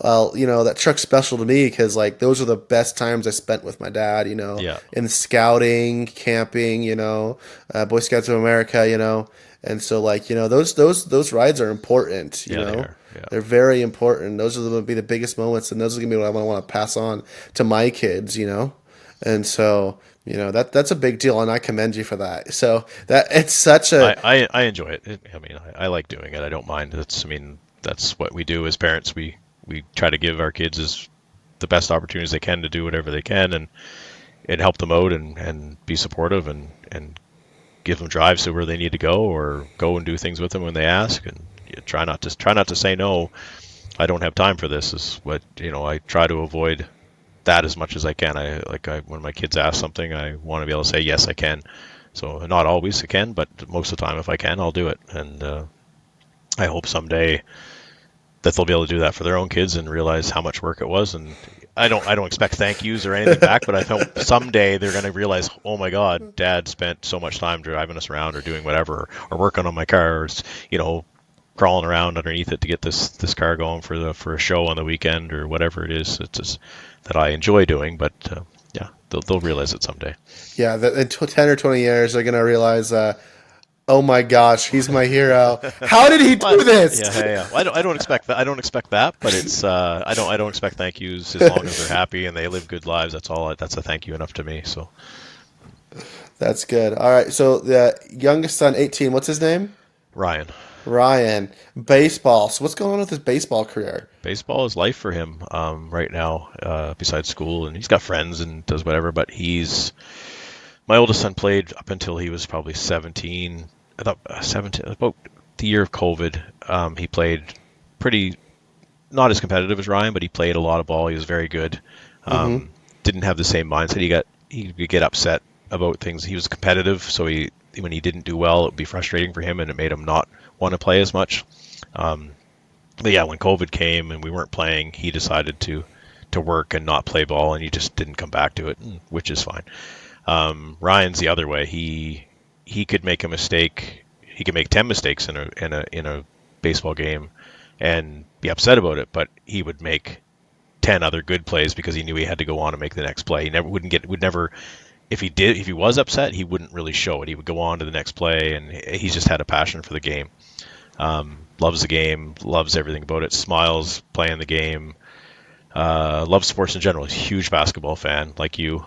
Well, that truck's special to me because those are the best times I spent with my dad. Yeah. In scouting, camping. Boy Scouts of America. And so those rides are important. Yeah, they are. Yeah. They're very important. Those are going to be the biggest moments, and those are going to be what I want to pass on to my kids. And so, that's a big deal, and I commend you for that. So that it's such a I enjoy it. I mean, I like doing it. I don't mind. I mean, that's what we do as parents. We try to give our kids the best opportunities they can to do whatever they can and help them out and be supportive and give them drives to where they need to go or go and do things with them when they ask and try not to say no. I don't have time for this is what I try to avoid that as much as I can. When my kids ask something, I want to be able to say yes, I can. So not always I can, but most of the time if I can, I'll do it. And I hope someday that they'll be able to do that for their own kids and realize how much work it was. And I don't expect thank yous or anything back, but I hope someday they're going to realize, oh my God, Dad spent so much time driving us around or doing whatever or working on my car, or, crawling around underneath it to get this car going for a show on the weekend or whatever it is. It's just that I enjoy doing, but yeah, they'll realize it someday. yeah. That in 10 or 20 years, they're gonna realize, oh my gosh, he's my hero. How did he Well, do this? yeah, yeah, yeah. Well, I don't expect that. I don't expect that, but it's I don't expect thank yous as long as they're happy and they live good lives. That's all. That's a thank you enough to me. So That's good. All right. So the youngest son, 18. What's his name? Ryan, Ryan. Baseball. So what's going on with his baseball career? baseball is life for him right now. Besides school, and he's got friends and does whatever. But my oldest son played up until he was probably 17. I thought 17, about the year of COVID. He played pretty not as competitive as Ryan, but he played a lot of ball. He was very good. Mm-hmm. Didn't have the same mindset. He would get upset about things. He was competitive, so when he didn't do well, it would be frustrating for him, and it made him not want to play as much. Um, but yeah, when COVID came and we weren't playing, he decided to work and not play ball, and he just didn't come back to it, which is fine. Ryan's the other way. He could make a mistake. He could make 10 mistakes in a baseball game and be upset about it, but he would make 10 other good plays because he knew he had to go on and make the next play. He never wouldn't get would never if he was upset, he wouldn't really show it. He would go on to the next play, and he's just had a passion for the game. Loves the game, loves everything about it, smiles playing the game, loves sports in general. He's a huge basketball fan, like you.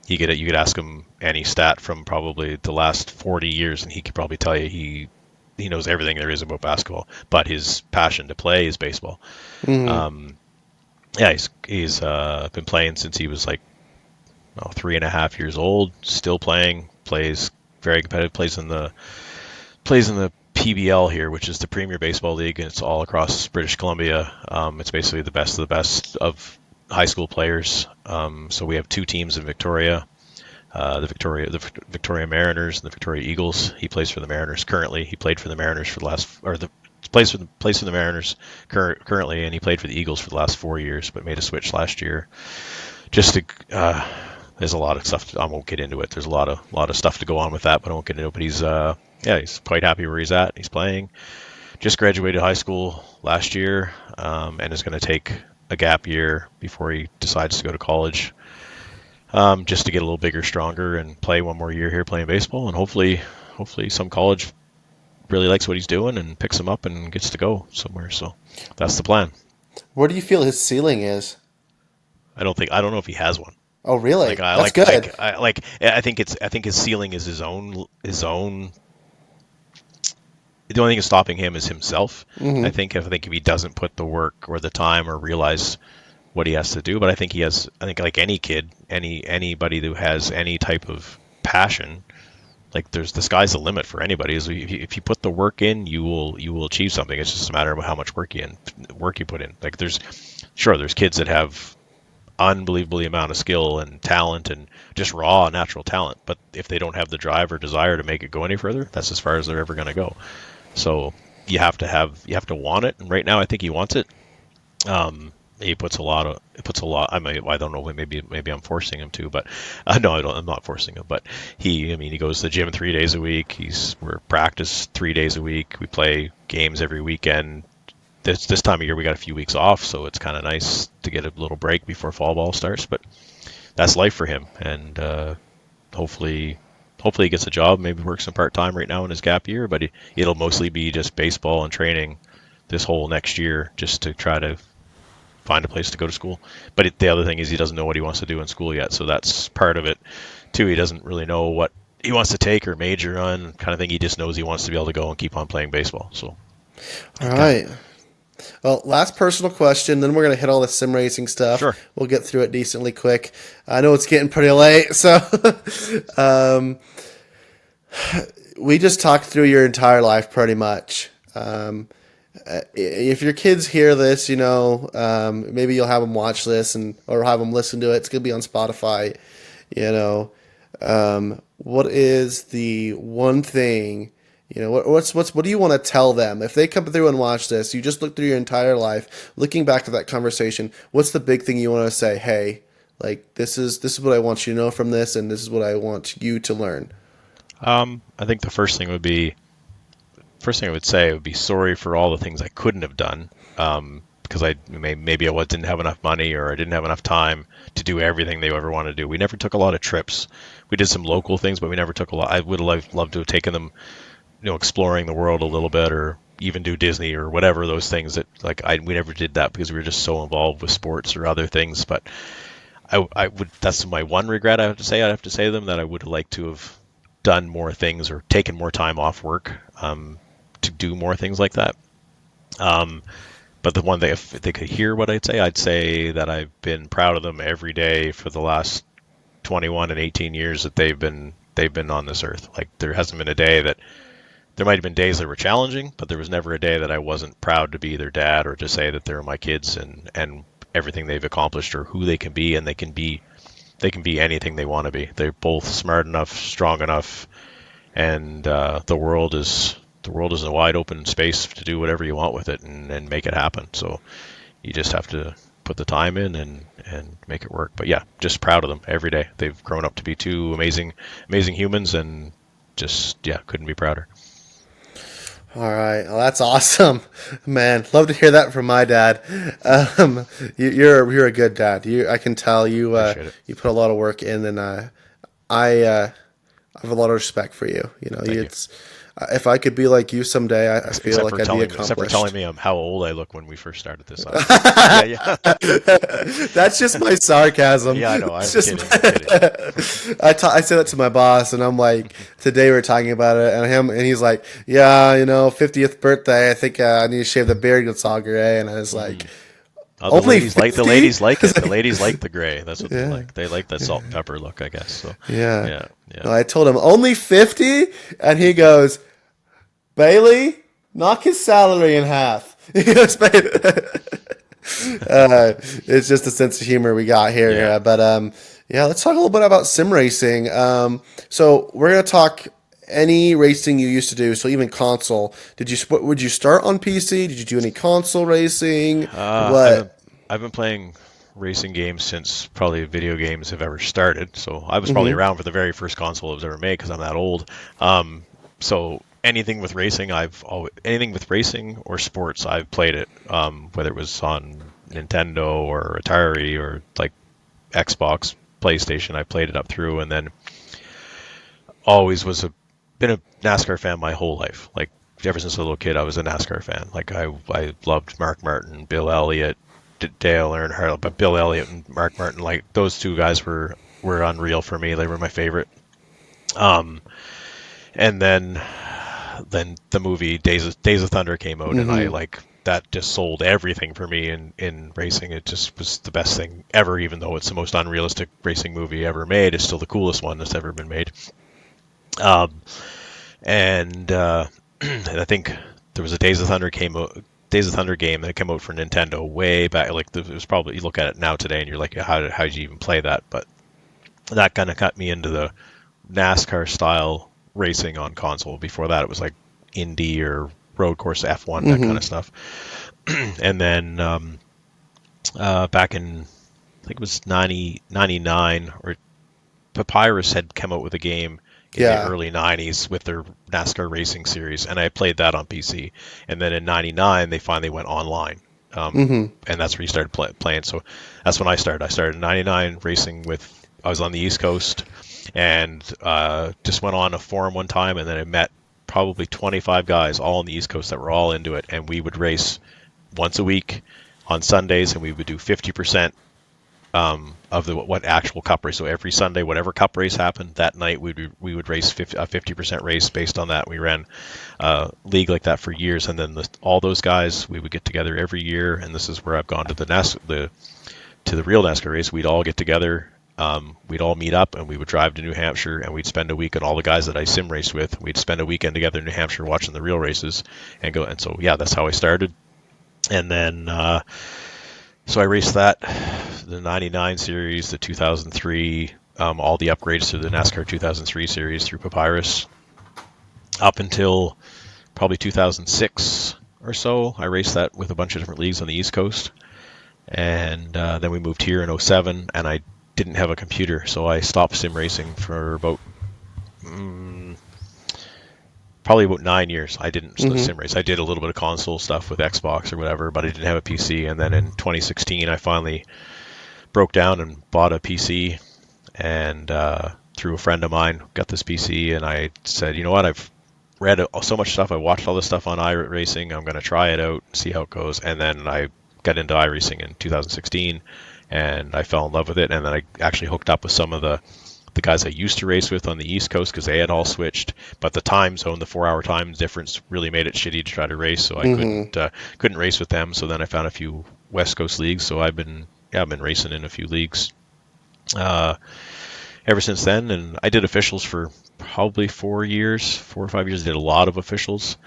You could ask him any stat from probably the last 40 years, and he could probably tell you he knows everything there is about basketball. But his passion to play is baseball. Mm-hmm. Yeah, he's been playing since he was like 3.5 years old. Still playing, plays very competitive. Plays in the PBL here, which is the Premier Baseball League, and it's all across British Columbia. It's basically the best of the best of high school players. So we have two teams in Victoria, the Victoria Mariners and the Victoria Eagles. He plays for the Mariners currently. He played for the Mariners for the last, or the plays for the Mariners currently, and he played for the Eagles for the last 4 years, but made a switch last year. Just to, there's a lot of stuff. I won't get into it. There's a lot of stuff to go on with that, but I won't get into it. But he's quite happy where he's at. He's playing. Just graduated high school last year, and is going to take a gap year before he decides to go to college, just to get a little bigger, stronger, and play one more year here playing baseball. And hopefully some college really likes what he's doing and picks him up and gets to go somewhere. So that's the plan. Where do you feel his ceiling is? I don't know if he has one. Oh, really? Like I That's like good. I think his ceiling is his own. The only thing that's stopping him is himself. Mm-hmm. I think if he doesn't put the work or the time or realize what he has to do, but I think like any kid, anybody who has any type of passion, like the sky's the limit for anybody. Is if you put the work in, you will achieve something. It's just a matter of how much work you put in. Like there's kids that have unbelievably amount of skill and talent and just raw natural talent, but if they don't have the drive or desire to make it go any further, that's as far as they're ever going to go. So you have to want it, and right now I think he wants it. He puts a lot. I don't know. Maybe I'm forcing him to, but no, I'm not forcing him. But he goes to the gym 3 days a week. We're practice 3 days a week. We play games every weekend. This time of year we got a few weeks off, so it's kind of nice to get a little break before fall ball starts. But that's life for him, and hopefully he gets a job. Maybe works some part time right now in his gap year, but it'll mostly be just baseball and training this whole next year, just to try to find a place to go to school. But the other thing is he doesn't know what he wants to do in school yet, so that's part of it too. He doesn't really know what he wants to take or major on, kind of thing. He just knows he wants to be able to go and keep on playing baseball. So, All right. Well, last personal question, then we're going to hit all the sim racing stuff. Sure. We'll get through it decently quick. I know it's getting pretty late, so we just talked through your entire life pretty much. If your kids hear this, maybe you'll have them watch this or have them listen to it. It's going to be on Spotify. What is the one thing? What do you want to tell them if they come through and watch this? You just look through your entire life, looking back to that conversation. What's the big thing you want to say? Hey, like this is what I want you to know from this, and this is what I want you to learn. I think the first thing I would say would be sorry for all the things I couldn't have done, because maybe I didn't have enough money or I didn't have enough time to do everything they ever wanted to do. We never took a lot of trips. We did some local things, but we never took a lot. I would have loved to have taken them, exploring the world a little bit, or even do Disney or whatever, those things that we never did that because we were just so involved with sports or other things. But that's my one regret I have to say. I'd have to say to them that I would have liked to have done more things or taken more time off work to do more things like that. But the one thing, if they could hear what I'd say that I've been proud of them every day for the last 21 and 18 years that they've been on this earth. Like there hasn't been a day that there might have been days that were challenging, but there was never a day that I wasn't proud to be their dad or to say that they're my kids and everything they've accomplished or who they can be, and they can be anything they want to be. They're both smart enough, strong enough, and the world is a wide open space to do whatever you want with it and make it happen. So you just have to put the time in and make it work. But yeah, just proud of them every day. They've grown up to be two amazing humans, and just couldn't be prouder. All right, well, that's awesome, man. Love to hear that from my dad. You're a good dad. I can tell you you put a lot of work in, and I have a lot of respect for you. It's if I could be like you someday, I feel like I'd be accomplished. Except for telling me how old I look when we first started this. Yeah. That's just my sarcasm. Yeah, I know. I'm kidding. I say that to my boss, and I'm like, today we're talking about it, and he's like, 50th birthday. I think I need to shave the beard. It's all gray, and I was like. The ladies like it. The ladies like the gray. That's what they like. They like that salt and pepper look, I guess. So yeah. No, I told him only 50, and he goes, Bailey, knock his salary in half. He goes, it's just a sense of humor we got here. Yeah. But let's talk a little bit about sim racing. So we're gonna talk any racing you used to do, so even console. Would you start on PC? Did you do any console racing? I've been playing racing games since probably video games have ever started. So I was probably around for the very first console that was ever made because I'm that old. So anything with racing, anything with racing or sports, I've played it. Whether it was on Nintendo or Atari or like Xbox, PlayStation, I played it up through, and then always been a NASCAR fan my whole life. Like ever since a little kid, I was a NASCAR fan. Like I loved Mark Martin, Bill Elliott, Dale Earnhardt, but Bill Elliott and Mark Martin, like those two guys were unreal for me. They were my favorite. And then the movie Days of Thunder came out, and I that just sold everything for me in racing. It just was the best thing ever, even though it's the most unrealistic racing movie ever made. It's still the coolest one that's ever been made. And I think there was a Days of Thunder game that came out for Nintendo way back. Like it was probably, you look at it now today and you're like, how did you even play that? But that kind of got me into the NASCAR style racing on console. Before that, it was like Indy or road course F1, that kind of stuff. And then back in, I think it was 99, or Papyrus had come out with a game in the early 90s with their NASCAR racing series, and I played that on PC. And then in 99, they finally went online. And that's where you started playing. So that's when I started. I started in 99 racing I was on the East Coast, and just went on a forum one time, and then I met probably 25 guys all on the East Coast that were all into it, and we would race once a week on Sundays, and we would do 50% of the what actual cup race. So every Sunday, whatever cup race happened that night, we would race a 50% race based on that. We ran a league like that for years, and then all those guys, we would get together every year. And this is where I've gone to the real NASCAR race. We'd all get together. We'd all meet up, and we would drive to New Hampshire, and we'd spend a week. And all the guys that I sim raced with, we'd spend a weekend together in New Hampshire watching the real races, and go. And so yeah, that's how I started. And then so I raced that, the 99 series, the 2003, all the upgrades to the NASCAR 2003 series through Papyrus. Up until probably 2006 or so, I raced that with a bunch of different leagues on the East Coast. And then we moved here in 07, and I didn't have a computer, so I stopped sim racing for about probably about 9 years. I didn't sim race. I did a little bit of console stuff with Xbox or whatever, but I didn't have a PC. And then in 2016, I finally broke down and bought a PC, and through a friend of mine, got this PC, and I said, you know what, I've read so much stuff. I watched all this stuff on iRacing. I'm going to try it out, see how it goes. And then I got into iRacing in 2016, and I fell in love with it. And then I actually hooked up with some of the guys I used to race with on the East Coast, because they had all switched. But the time zone, the 4-hour time difference, really made it shitty to try to race. So I couldn't race with them. So then I found a few West Coast leagues. So I've been racing in a few leagues ever since then. And I did officials for probably 4 or 5 years. I did a lot of officials.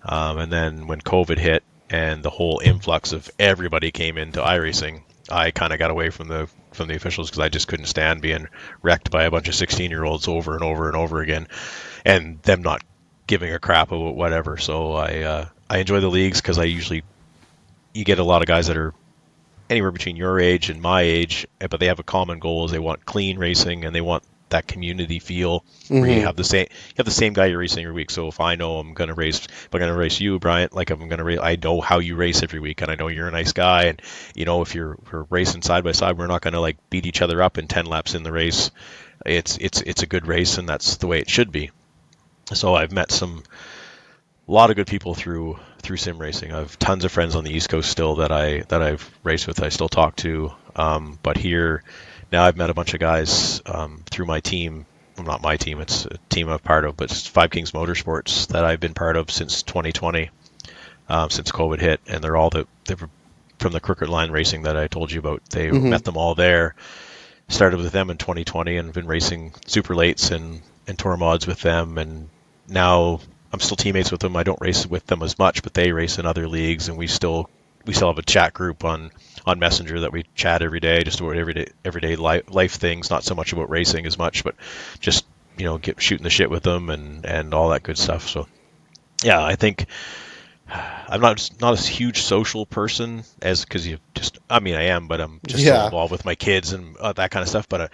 And then when COVID hit and the whole influx of everybody came into iRacing, I kind of got away from the officials, because I just couldn't stand being wrecked by a bunch of 16-year-olds over and over and over again, and them not giving a crap about whatever. So I enjoy the leagues, because you get a lot of guys that are anywhere between your age and my age, but they have a common goal: is they want clean racing, and they want that community feel where you have the same guy you're racing every week. So if I know I'm going to race you, Bryant, like I'm going to race, I know how you race every week, and I know you're a nice guy, and if we're racing side by side, we're not going to like beat each other up in 10 laps in the race. It's a good race, and that's the way it should be. So I've met a lot of good people through sim racing. I have tons of friends on the East Coast still that I've raced with. I still talk to, but here now I've met a bunch of guys through my team. Well, not my team, it's a team I'm part of, but it's Five Kings Motorsports that I've been part of since 2020, since COVID hit. And they're all they were from the Crooked Line racing that I told you about. They met them all there. Started with them in 2020 and been racing super lates and tour mods with them. And now I'm still teammates with them. I don't race with them as much, but they race in other leagues, and we still have a chat group on Messenger that we chat every day, just about everyday life things, not so much about racing as much, but just shooting the shit with them and all that good stuff. So yeah, I think I'm not a huge social person, because I am, but I'm just so involved with my kids and that kind of stuff. But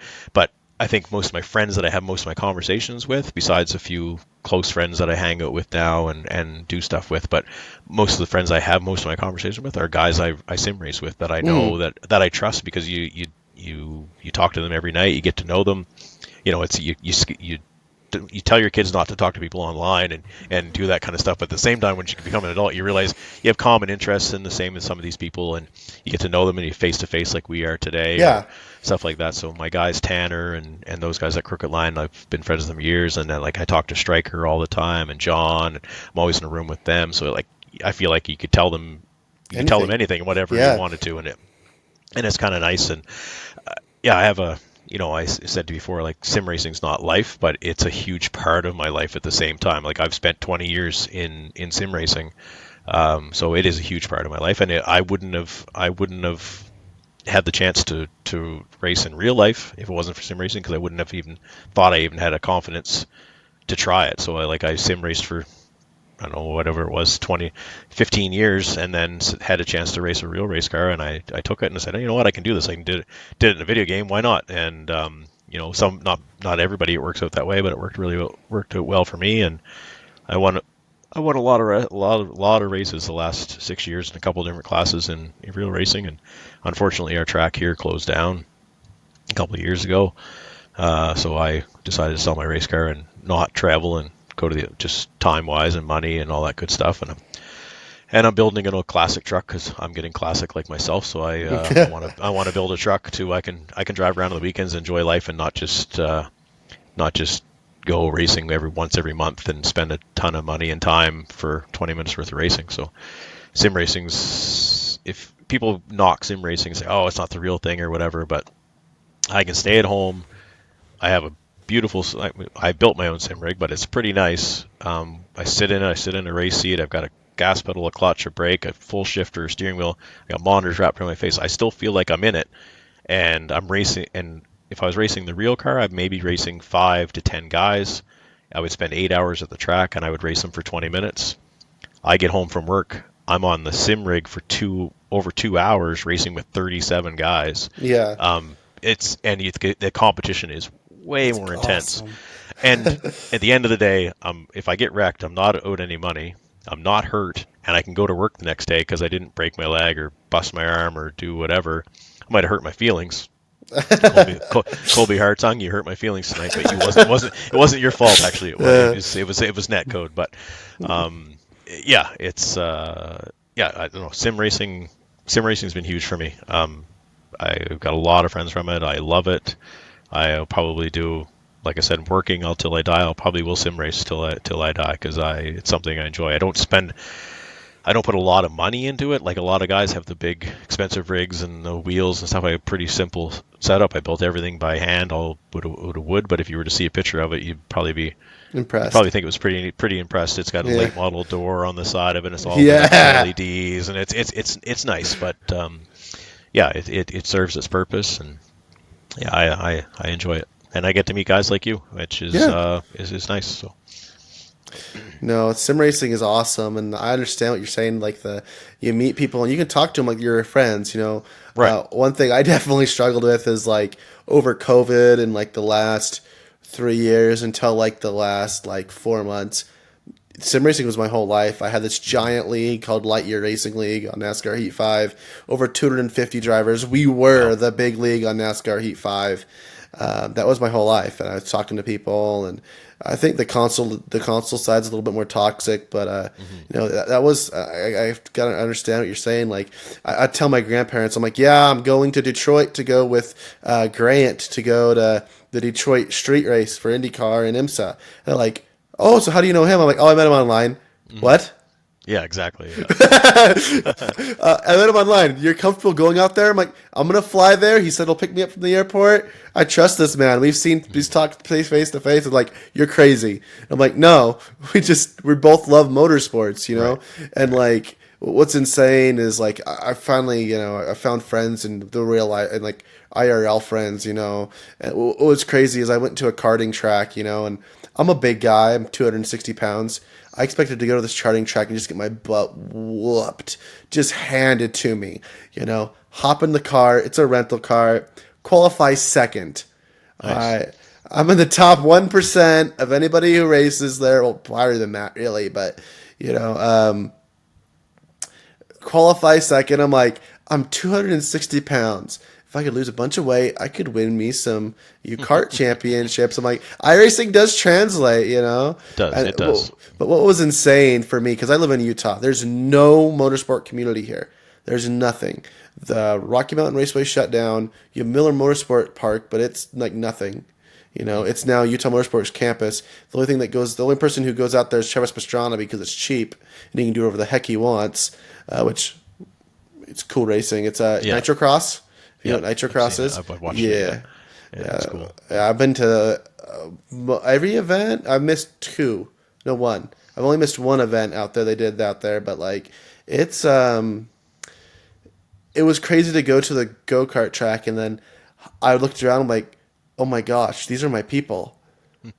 I think most of my friends that I have most of my conversations with, besides a few close friends that I hang out with now and do stuff with, but most of the friends I have most of my conversations with are guys I sim race with, that I know that I trust, because you talk to them every night, you get to know them. It's you tell your kids not to talk to people online and do that kind of stuff, but at the same time, when you become an adult, you realize you have common interests in the same as some of these people, and you get to know them, and you face to face like we are today. Stuff like that. So my guys Tanner and those guys at Crooked Line, I've been friends with them years, and then like I talk to Stryker all the time, and John, and I'm always in a room with them, so like I feel like you could tell them anything and whatever you wanted to, and it's kind of nice. And I have I said before, like, sim racing's not life, but it's a huge part of my life at the same time. Like, I've spent 20 years in sim racing, so it is a huge part of my life. And I wouldn't have had the chance to race in real life if it wasn't for sim racing, because I wouldn't have even thought I even had a confidence to try it. So I sim raced for, I don't know, whatever it was, 15 years, and then had a chance to race a real race car, and I took it and I said, you know what, I can do this. I can did it in a video game. Why not? And some not everybody it works out that way, but it worked out well for me, and I won a lot of races the last 6 years in a couple of different classes in real racing. And unfortunately, our track here closed down a couple of years ago, so I decided to sell my race car and not travel and go to just time wise and money and all that good stuff. And I'm building an old classic truck because I'm getting classic like myself. So I want to build a truck too. I can drive around on the weekends, enjoy life, and not just go racing every month and spend a ton of money and time for 20 minutes worth of racing. So sim racing's, if people knock sim racing and say, oh, it's not the real thing or whatever, but I can stay at home. I have a beautiful. I built my own sim rig, but it's pretty nice. I sit in it. I sit in a race seat. I've got a gas pedal, a clutch, a brake, a full shifter, a steering wheel. I got monitors wrapped around my face. I still feel like I'm in it, and I'm racing. And if I was racing the real car, I'd maybe racing 5 to 10 guys. I would spend 8 hours at the track, and I would race them for 20 minutes. I get home from work. I'm on the sim rig for over 2 hours racing with 37 guys. Yeah. The competition is way That's more intense. awesome. And at the end of the day, if I get wrecked, I'm not owed any money. I'm not hurt, and I can go to work the next day because I didn't break my leg or bust my arm or do whatever. I might have hurt my feelings. Colby Hartung, you hurt my feelings tonight, but it wasn't your fault actually. It was net code, but I don't know. Sim racing's been huge for me. I've got a lot of friends from it. I love it. I'll probably do, like I said, working till I die. I'll probably will sim race till I die because it's something I enjoy. I don't put a lot of money into it. Like a lot of guys have the big expensive rigs and the wheels and stuff. I have a pretty simple setup. I built everything by hand, all out of wood. But if you were to see a picture of it, you'd probably Impressed. think it was pretty impressed. It's got a late model door on the side of it. It's all LEDs, and it's nice. But it serves its purpose, and I enjoy it, and I get to meet guys like you, which is nice. So. No, sim racing is awesome, and I understand what you're saying. Like you meet people and you can talk to them like you're friends. Right. One thing I definitely struggled with is like over COVID and like the last 3 years until like the last like 4 months. Sim racing was my whole life. I had this giant league called Light Year Racing League on NASCAR Heat 5. Over 250 drivers. We were the big league on NASCAR Heat 5. That was my whole life, and I was talking to people, and I think the console side's a little bit more toxic, but that was I've got to understand what you're saying. Like I tell my grandparents, I'm like, yeah, I'm going to Detroit to go with Bryant to go to the Detroit street race for IndyCar and IMSA. And they're like, oh, so how do you know him? I'm like, oh, I met him online. What? Yeah, exactly. Yeah. I met him online. You're comfortable going out there? I'm like, I'm gonna fly there. He said he'll pick me up from the airport. I trust this man. We've talked face to face. And like, you're crazy. I'm like, no, we both love motorsports, Right. And like, what's insane is like, I finally, I found friends in the real life and like IRL friends, And what was crazy is I went to a karting track, and I'm a big guy. I'm 260 pounds. I expected to go to this charting track and just get my butt whooped, just handed to me. Hop in the car. It's a rental car. Qualify second. Nice. I'm in the top 1% of anybody who races there. Well, higher than that, really. But, qualify second. I'm like, I'm 260 pounds. If I could lose a bunch of weight, I could win me some kart championships. I'm like, iRacing does translate, It does. But what was insane for me, because I live in Utah, there's no motorsport community here. There's nothing. The Rocky Mountain Raceway shut down. You have Miller Motorsport Park, but it's like nothing. It's now Utah Motorsports campus. The only person who goes out there is Travis Pastrana because it's cheap and he can do whatever the heck he wants, which it's cool racing. It's Nitro Cross. You know what Nitro Cross is? I've watched it. Yeah, that's cool. I've been to every event. I've missed two. No, one. I've only missed one event out there. They did out there, but like it's it was crazy to go to the go-kart track, and then I looked around. I'm like, oh my gosh, these are my people.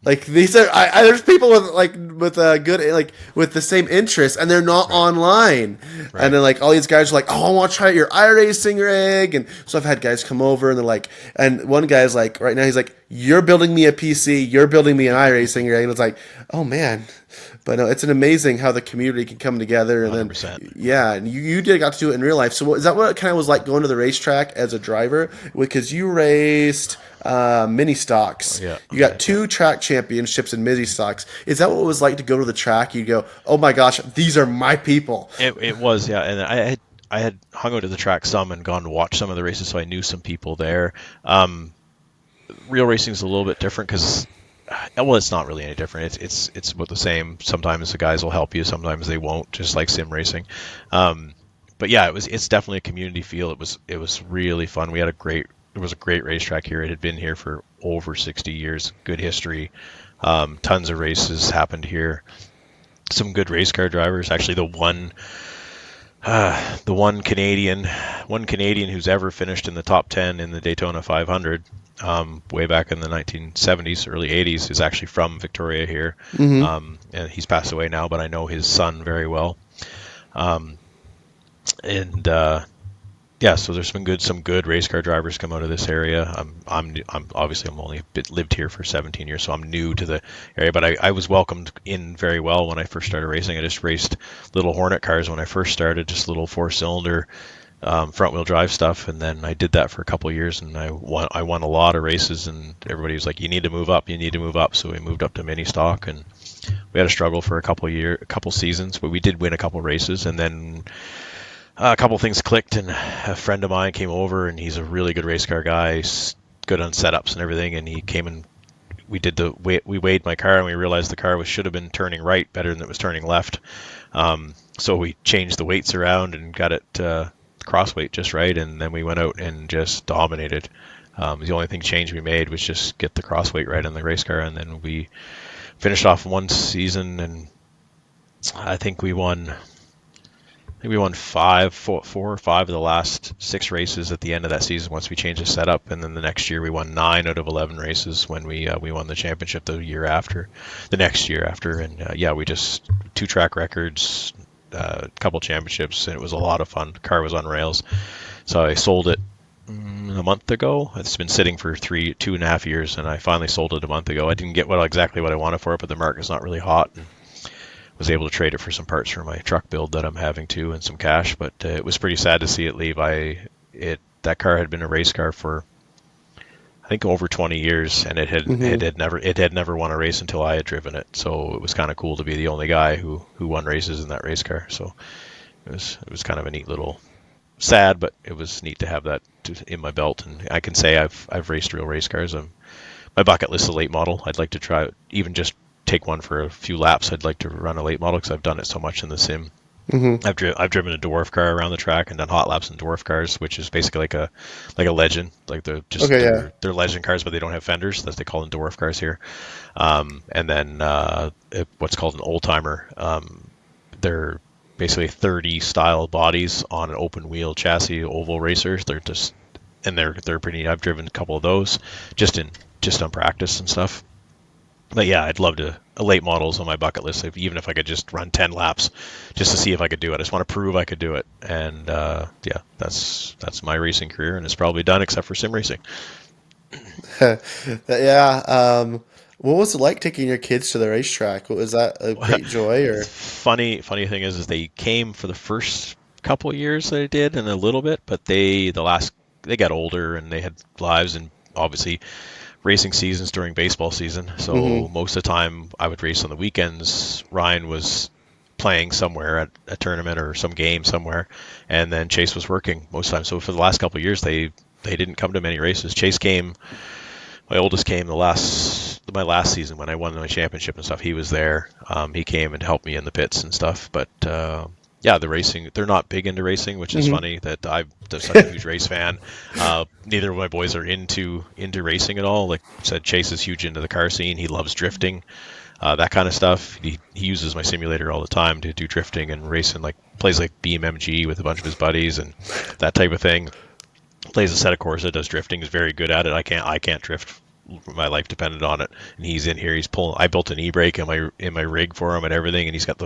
Like these are there's people with the same interests, and they're not online. Right. And then like all these guys are like, oh, I want to try out your iRacing rig, and so I've had guys come over, and they're like, and one guy's like, right now he's like, you're building me a PC, you're building me an iRacing rig, and it's like, oh man, But no, it's an amazing how the community can come together, and then 100%. yeah, and you did got to do it in real life. So is that what it kind of was like going to the racetrack as a driver? Because you raced mini stocks, Yeah, you got yeah. two track championships in mini stocks. Is that what it was like to go to the track? You go, oh my gosh, these are my people. It was, yeah, and I had hung out at the track some and gone to watch some of the races, so I knew some people there. Real racing is a little bit different because, well, it's not really any different. It's about the same. Sometimes the guys will help you, sometimes they won't, just like sim racing. But yeah, it's definitely a community feel. It was really fun. It was a great racetrack here. It had been here for over 60 years. Good history. Tons of races happened here. Some good race car drivers. Actually, the one Canadian who's ever finished in the top 10 in the Daytona 500, way back in the 1970s, early 80s, is actually from Victoria here. And he's passed away now, but I know his son very well. Um, and yeah, so there's been some good race car drivers come out of this area. I'm obviously I'm only lived here for 17 years, so I'm new to the area. But I was welcomed in very well when I first started racing. I just raced little Hornet cars when I first started, just little 4-cylinder front wheel drive stuff, and then I did that for a couple of years, and I won a lot of races. And everybody was like, "You need to move up, you need to move up." So we moved up to mini stock, and we had a struggle for a couple seasons, but we did win a couple races, and then a couple things clicked, and a friend of mine came over, and he's a really good race car guy. He's good on setups and everything, and he came and we weighed my car, and we realized the car should have been turning right better than it was turning left. So we changed the weights around and got it cross weight just right, and then we went out and just dominated. The only thing change we made was just get the cross weight right on the race car, and then we finished off one season, and I think we won. We won four or five of the last 6 races at the end of that season once we changed the setup, and then the next year we won 9 out of 11 races when we won the championship the next year after, and yeah, we just 2 track records, a couple championships, and it was a lot of fun. The car was on rails, so I sold it a month ago. It's been sitting for 2.5 years, and I finally sold it a month ago. I didn't get exactly what I wanted for it, but the market's not really hot, and was able to trade it for some parts for my truck build that I'm having too, and some cash. But it was pretty sad to see it leave. That car had been a race car for I think over 20 years, and it had never won a race until I had driven it. So it was kind of cool to be the only guy who won races in that race car. So it was kind of a neat little sad, but it was neat to have that in my belt. And I can say I've raced real race cars. My bucket list is a late model. I'd like to try even just take one for a few laps. I'd like to run a late model because I've done it so much in the sim. I've driven a dwarf car around the track and done hot laps in dwarf cars, which is basically like a legend, like they're legend cars, but they don't have fenders. That's they call them dwarf cars here. And then what's called an old timer. They're basically 30 style bodies on an open wheel chassis oval racers. They're pretty. I've driven a couple of those just on practice and stuff. But yeah, I'd love to. A late models on my bucket list, even if I could just run 10 laps just to see if I could do it. I just want to prove I could do it. And yeah, that's my racing career, and it's probably done except for sim racing. Yeah. What was it like taking your kids to the racetrack? Was that a great joy or? Funny thing is they came for the first couple of years that I did, and a little bit, but they got older and they had lives, and obviously racing seasons during baseball season. So most of the time I would race on the weekends. Ryan was playing somewhere at a tournament or some game somewhere, and then Chase was working most of the time. So for the last couple of years, they didn't come to many races. Chase came, my oldest came my last season when I won my championship and stuff. He was there. He came and helped me in the pits and stuff. But yeah, the racing, they're not big into racing, which is funny that I'm such a huge race fan. Neither of my boys are into racing at all. Like I said, Chase is huge into the car scene. He loves drifting, that kind of stuff. He uses my simulator all the time to do drifting and racing, like plays like BMMG with a bunch of his buddies and that type of thing. Plays a set of Corsa, does drifting, is very good at it. I can't drift. My life depended on it, and he's in here. He's pulling. I built an e-brake in my rig for him and everything, and he's got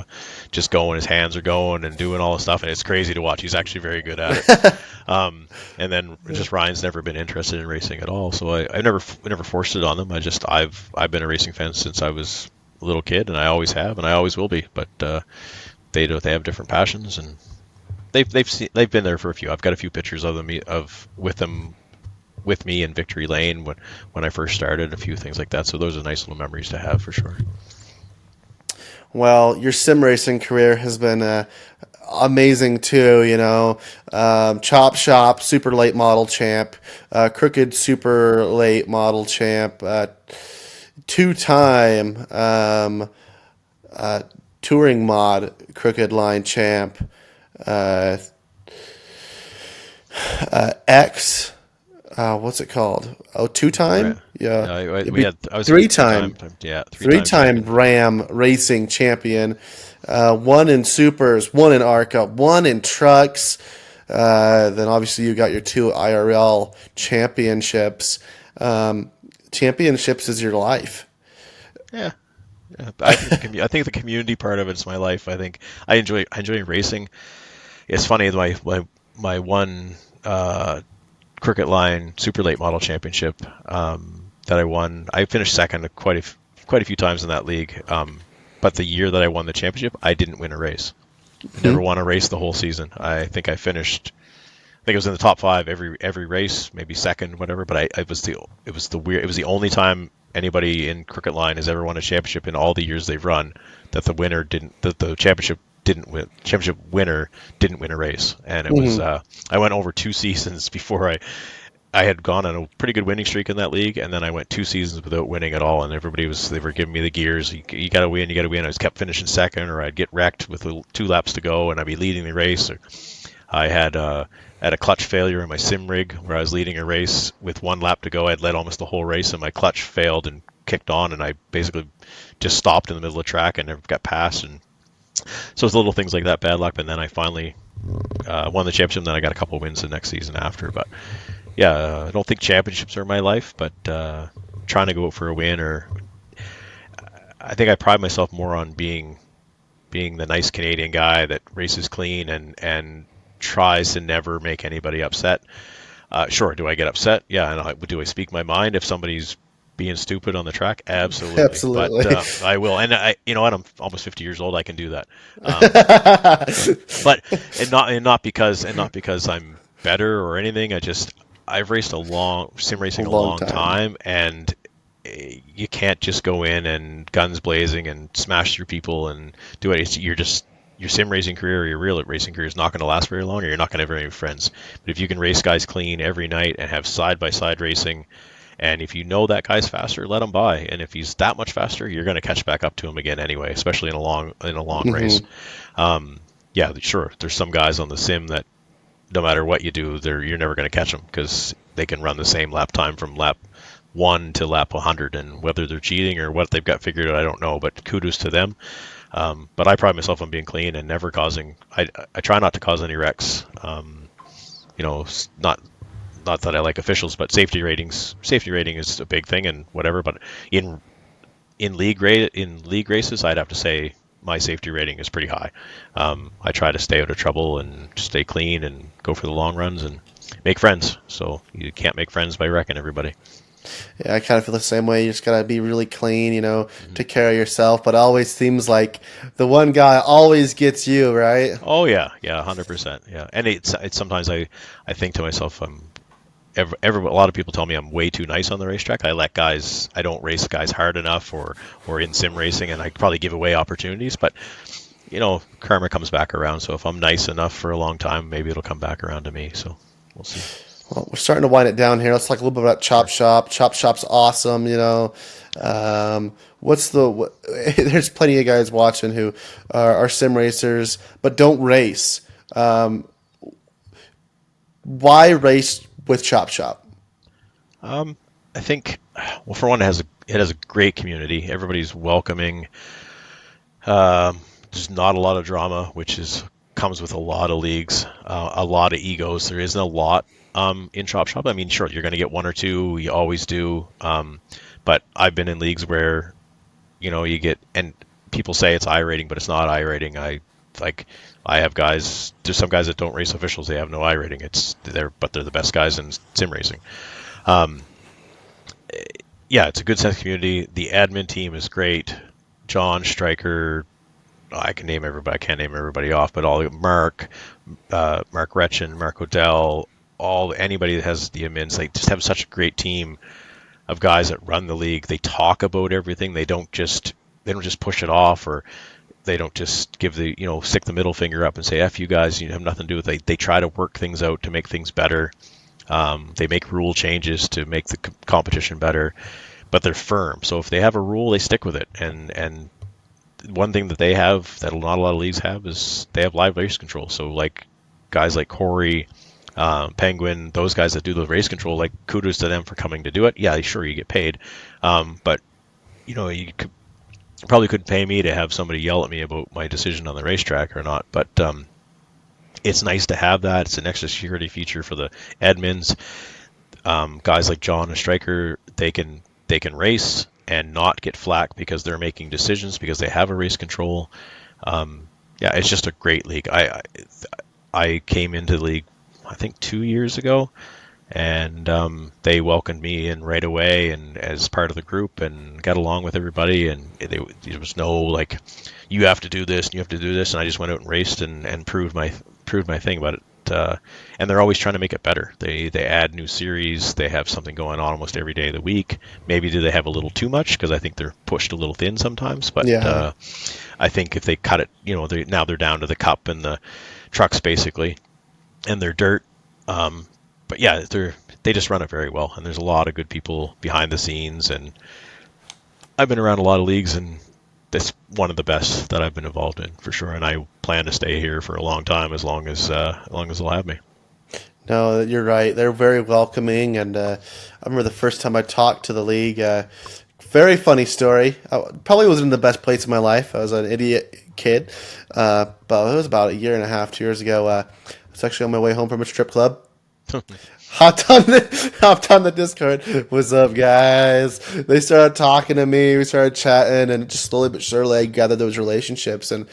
just going. His hands are going and doing all the stuff, and it's crazy to watch. He's actually very good at it. And then just Ryan's never been interested in racing at all, so I never forced it on them. I've been a racing fan since I was little kid, and I always have, and I always will be. But they have different passions, and they've been there for a few. I've got a few pictures of them with them with me in Victory Lane when I first started, a few things like that. So those are nice little memories to have for sure. Well, your sim racing career has been amazing too. Chop Shop Super Late Model Champ, Crooked Super Late Model Champ, two-time touring mod Crooked Line Champ, uh, X. What's it called? Oh, Right. two-time? Yeah, it'd be I was three-time. yeah, three-time Three-time champion. Ram racing champion, one in supers, one in ARCA, one in trucks. Then obviously you got your two IRL championships. Championships is your life. Yeah. Yeah, I think the community part of it's my life. I think I enjoy racing. It's funny, my one Crooked Line Super Late Model Championship that I won. I finished second quite a few times in that league. But the year that I won the championship, I didn't win a race. I never won a race the whole season. I think I finished. I think it was in the top five every race, maybe second, whatever. But it was the only time anybody in Crooked Line has ever won a championship in all the years they've run that the championship winner didn't win a race. And it was I went over 2 seasons before I had gone on a pretty good winning streak in that league, and then I went 2 seasons without winning at all, and they were giving me the gears. You got to win, you got to win. I just kept finishing second, or I'd get wrecked with 2 laps to go, and I'd be leading the race. Or I had a clutch failure in my sim rig where I was leading a race with 1 lap to go. I'd led almost the whole race, and my clutch failed and kicked on, and I basically just stopped in the middle of the track and never got past. And so it's little things like that, bad luck. And then I finally won the championship, and then I got a couple wins the next season after. But yeah, I don't think championships are my life, but trying to go out for a win, or I think I pride myself more on being the nice Canadian guy that races clean and tries to never make anybody upset. Sure, do I get upset? Yeah, and do I speak my mind if somebody's being stupid on the track? Absolutely. Absolutely. But I will, and you know what? I'm almost 50 years old. I can do that. But not because I'm better or anything. I've raced sim racing a long time, and you can't just go in and guns blazing and smash through people and do it. Your sim racing career or your real racing career is not going to last very long, or you're not going to have very many friends. But if you can race guys clean every night and have side by side racing, and if you know that guy's faster, let him by. And if he's that much faster, you're going to catch back up to him again anyway, especially in a long race. Yeah, sure. There's some guys on the sim that no matter what you do, you're never going to catch them because they can run the same lap time from lap 1 to lap 100, and whether they're cheating or what they've got figured out, I don't know. But kudos to them. But I pride myself on being clean and never causing. I try not to cause any wrecks. Not that I like officials, but safety rating is a big thing and whatever. But in league races, I'd have to say my safety rating is pretty high. I try to stay out of trouble and stay clean and go for the long runs and make friends. So you can't make friends by wrecking everybody. Yeah, I kind of feel the same way. You just gotta be really clean, take care of yourself. But it always seems like the one guy always gets you, right? Oh yeah, 100%. Yeah, and it's sometimes I think to myself, a lot of people tell me I'm way too nice on the racetrack. I don't race guys hard enough, or in sim racing, and I probably give away opportunities. But karma comes back around. So if I'm nice enough for a long time, maybe it'll come back around to me. So we'll see. Well, we're starting to wind it down here. Let's talk a little bit about Chop Shop. Chop Shop's awesome, There's plenty of guys watching who are sim racers but don't race. Why race with Chop Shop? I think, well, for one, it has a great community. Everybody's welcoming. There's not a lot of drama, which comes with a lot of leagues, a lot of egos. There isn't a lot in Chop Shop. I mean, sure, you're going to get one or two. You always do. But I've been in leagues where, you get, and people say it's I rating, but it's not I rating. I have guys. There's some guys that don't race officials. They have no I rating. They're the best guys in sim racing. Yeah, it's a good sense of community. The admin team is great. John Stryker. I can name everybody. I can't name everybody off, but all Mark Retchen, Mark Odell, anybody that has the admins, they just have such a great team of guys that run the league. They talk about everything. They don't just push it off, or they don't just give stick the middle finger up and say "F you guys," you have nothing to do with it. They try to work things out to make things better. They make rule changes to make the competition better, but they're firm. So if they have a rule, they stick with it. And one thing that they have that not a lot of leagues have is they have live race control. So like guys like Corey, Penguin, those guys that do the race control, like kudos to them for coming to do it. Yeah, sure, you get paid, but probably couldn't pay me to have somebody yell at me about my decision on the racetrack or not. But it's nice to have that. It's an extra security feature for the admins. Guys like John and Stryker, they can race and not get flack because they're making decisions because they have a race control. Yeah, it's just a great league. I came into the league, I think 2 years ago, and they welcomed me in right away and as part of the group and got along with everybody. And there was no like, you have to do this and you have to do this. And I just went out and raced and proved my thing about it. And they're always trying to make it better. They add new series. They have something going on almost every day of the week. Maybe do they have a little too much because I think they're pushed a little thin sometimes. But Yeah. I think if they cut it, now they're down to the cup and the trucks basically, and their dirt. But yeah, they just run it very well, and there's a lot of good people behind the scenes. And I've been around a lot of leagues, and that's one of the best that I've been involved in for sure. And I plan to stay here for a long time, as long as they'll have me. No, you're right. They're very welcoming, and I remember the first time I talked to the league. Very funny story. I probably wasn't in the best place in my life. I was an idiot kid, but it was about a year and a half, 2 years ago. I was actually on my way home from a strip club. Hopped on the Discord. What's up, guys? They started talking to me. We started chatting, and just slowly but surely, I gathered those relationships. And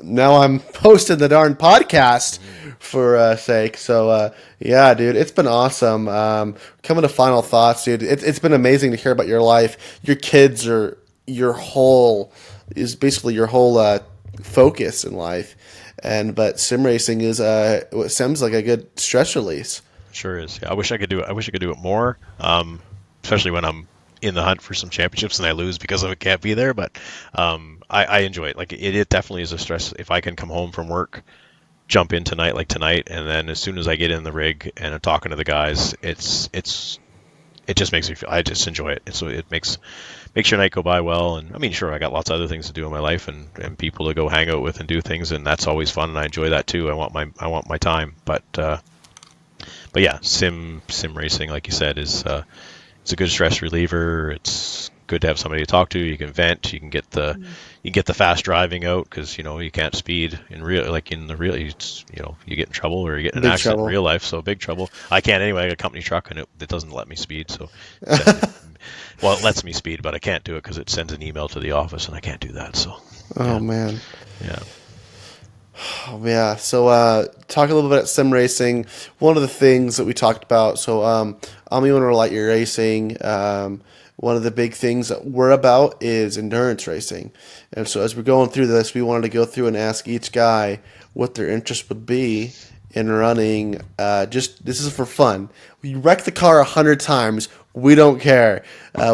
now I'm hosting the darn podcast for sake. So yeah, dude, it's been awesome. Coming to final thoughts, dude. It's been amazing to hear about your life. Your kids are basically your whole focus in life. But sim racing is what seems like a good stress release. Sure is. Yeah, I wish I could do it. I wish I could do it more, especially when I'm in the hunt for some championships and I lose because I can't be there. But I enjoy it. Like it definitely is a stress. If I can come home from work, jump in tonight, and then as soon as I get in the rig and I'm talking to the guys, it just makes me feel. I just enjoy it. So it makes your night go by well. And I mean, sure, I got lots of other things to do in my life and people to go hang out with and do things, and that's always fun, and I enjoy that too. I want my time, but yeah, sim racing, like you said, is it's a good stress reliever. It's good to have somebody to talk to. You can vent. You can get the fast driving out because you can't speed in real, like in the real. You get in trouble or you get in an Big accident trouble. in real life. So big trouble. I can't anyway. I got a company truck and it doesn't let me speed. So well, it lets me speed, but I can't do it because it sends an email to the office and I can't do that. So Oh man. yeah. Oh, yeah. So, talk a little bit about sim racing. One of the things that we talked about. So, I'm the owner of Light Year Racing. One of the big things that we're about is endurance racing. And so, as we're going through this, we wanted to go through and ask each guy what their interest would be in running. Just this is for fun. We wreck the car 100 times. We don't care.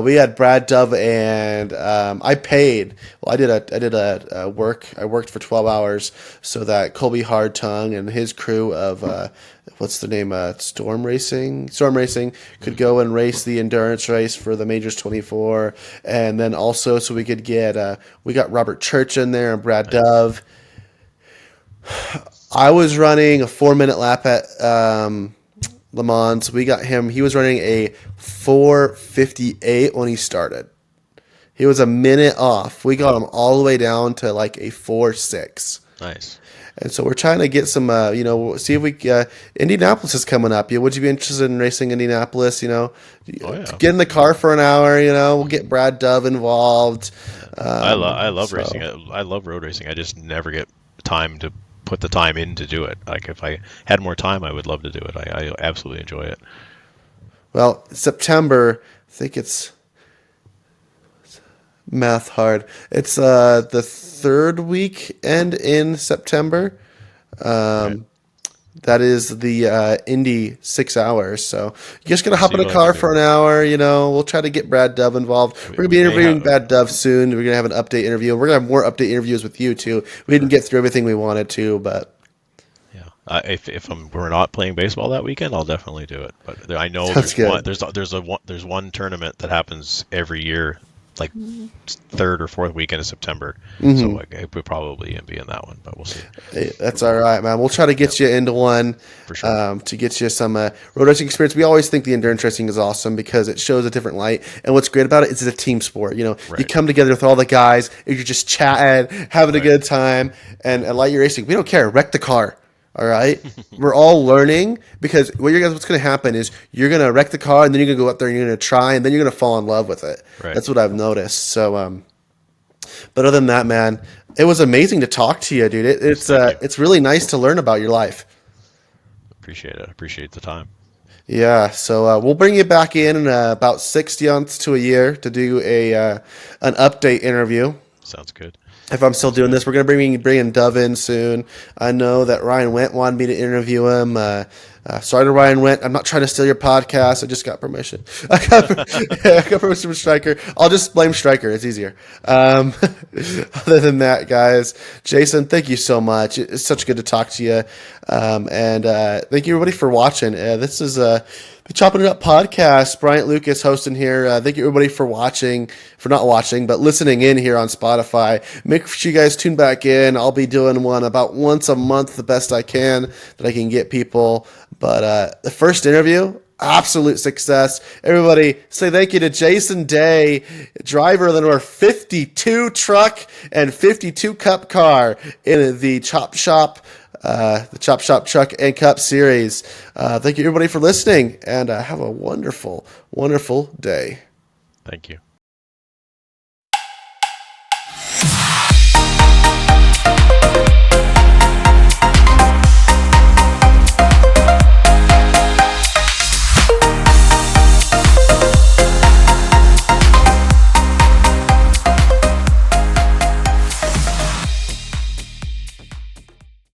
We had Brad Dove and I paid. Well, I did a work. I worked for 12 hours so that Colby Hardtongue and his crew of what's the name? Storm Racing could go and race the endurance race for the Majors 24, and then also so we could get we got Robert Church in there and Brad Dove. I was running a 4-minute lap at Le Mans. We got him. He was running a 4:58 when he started. He was a minute off. We got him all the way down to like a 4:6. Nice. And so we're trying to get some, see if we, Indianapolis is coming up. Would you be interested in racing Indianapolis? Oh, yeah. Get in the car for an hour, we'll get Brad Dove involved. I love racing. I love road racing. I just never get time to put the time in to do it. Like if I had more time, I would love to do it. I absolutely enjoy it. Well, September, I think it's Math hard. It's the third weekend in September. Okay. Um, that is the Indy 6 hours. So you just gonna I'll hop see in a what I can car do. for an hour. We'll try to get Brad Dove involved. We're gonna We be may interviewing have. Brad Dove soon. We're gonna have an update interview. We're gonna have more update interviews with you too. We didn't Sure. get through everything we wanted to, but Yeah. If we're not playing baseball that weekend, I'll definitely do it. But I know sounds good. there's one tournament that happens every year, like third or fourth weekend of September. So Hmm. like, it would probably be in that one, but we'll see. Hey, that's all right, man. We'll try to Yep, get you into one for sure. to get you some road racing experience. We always think the endurance racing is awesome because it shows a different light. And what's great about it is it's a team sport. You Right. come together with all the guys, and you're just chatting, having a Right. good time. And light year racing, we don't care. Wreck the car. All right. We're all learning because what's going to happen is you're going to wreck the car and then you're going to go out there and you're going to try and then you're going to fall in love with it. Right. That's what I've noticed. So, but other than that, man, it was amazing to talk to you, dude. Yes, thank you. It's really nice to learn about your life. Appreciate it. Appreciate the time. Yeah, so we'll bring you back in about 6 months to a year to do a an update interview. Sounds good. If I'm still Sounds doing good. this, we're gonna bring Dove in soon. I know that Ryan Went wanted me to interview him. Sorry to Ryan Went. I'm not trying to steal your podcast. I just got permission. I got permission from Stryker. I'll just blame Stryker. It's easier. Other than that, guys, Jason, thank you so much. It's such good to talk to you. And thank you everybody for watching. This is the Chopping It Up podcast. Bryant Lucas hosting here. Thank you everybody for not watching, but listening in here on Spotify. Make sure you guys tune back in. I'll be doing one about once a month, the best I can that I can get people. But the first interview, absolute success. Everybody say thank you to Jason Day, driver of the number 52 truck and 52 cup car in the Chop Shop Truck and Cup series. Thank you everybody for listening and have a wonderful, wonderful day. Thank you.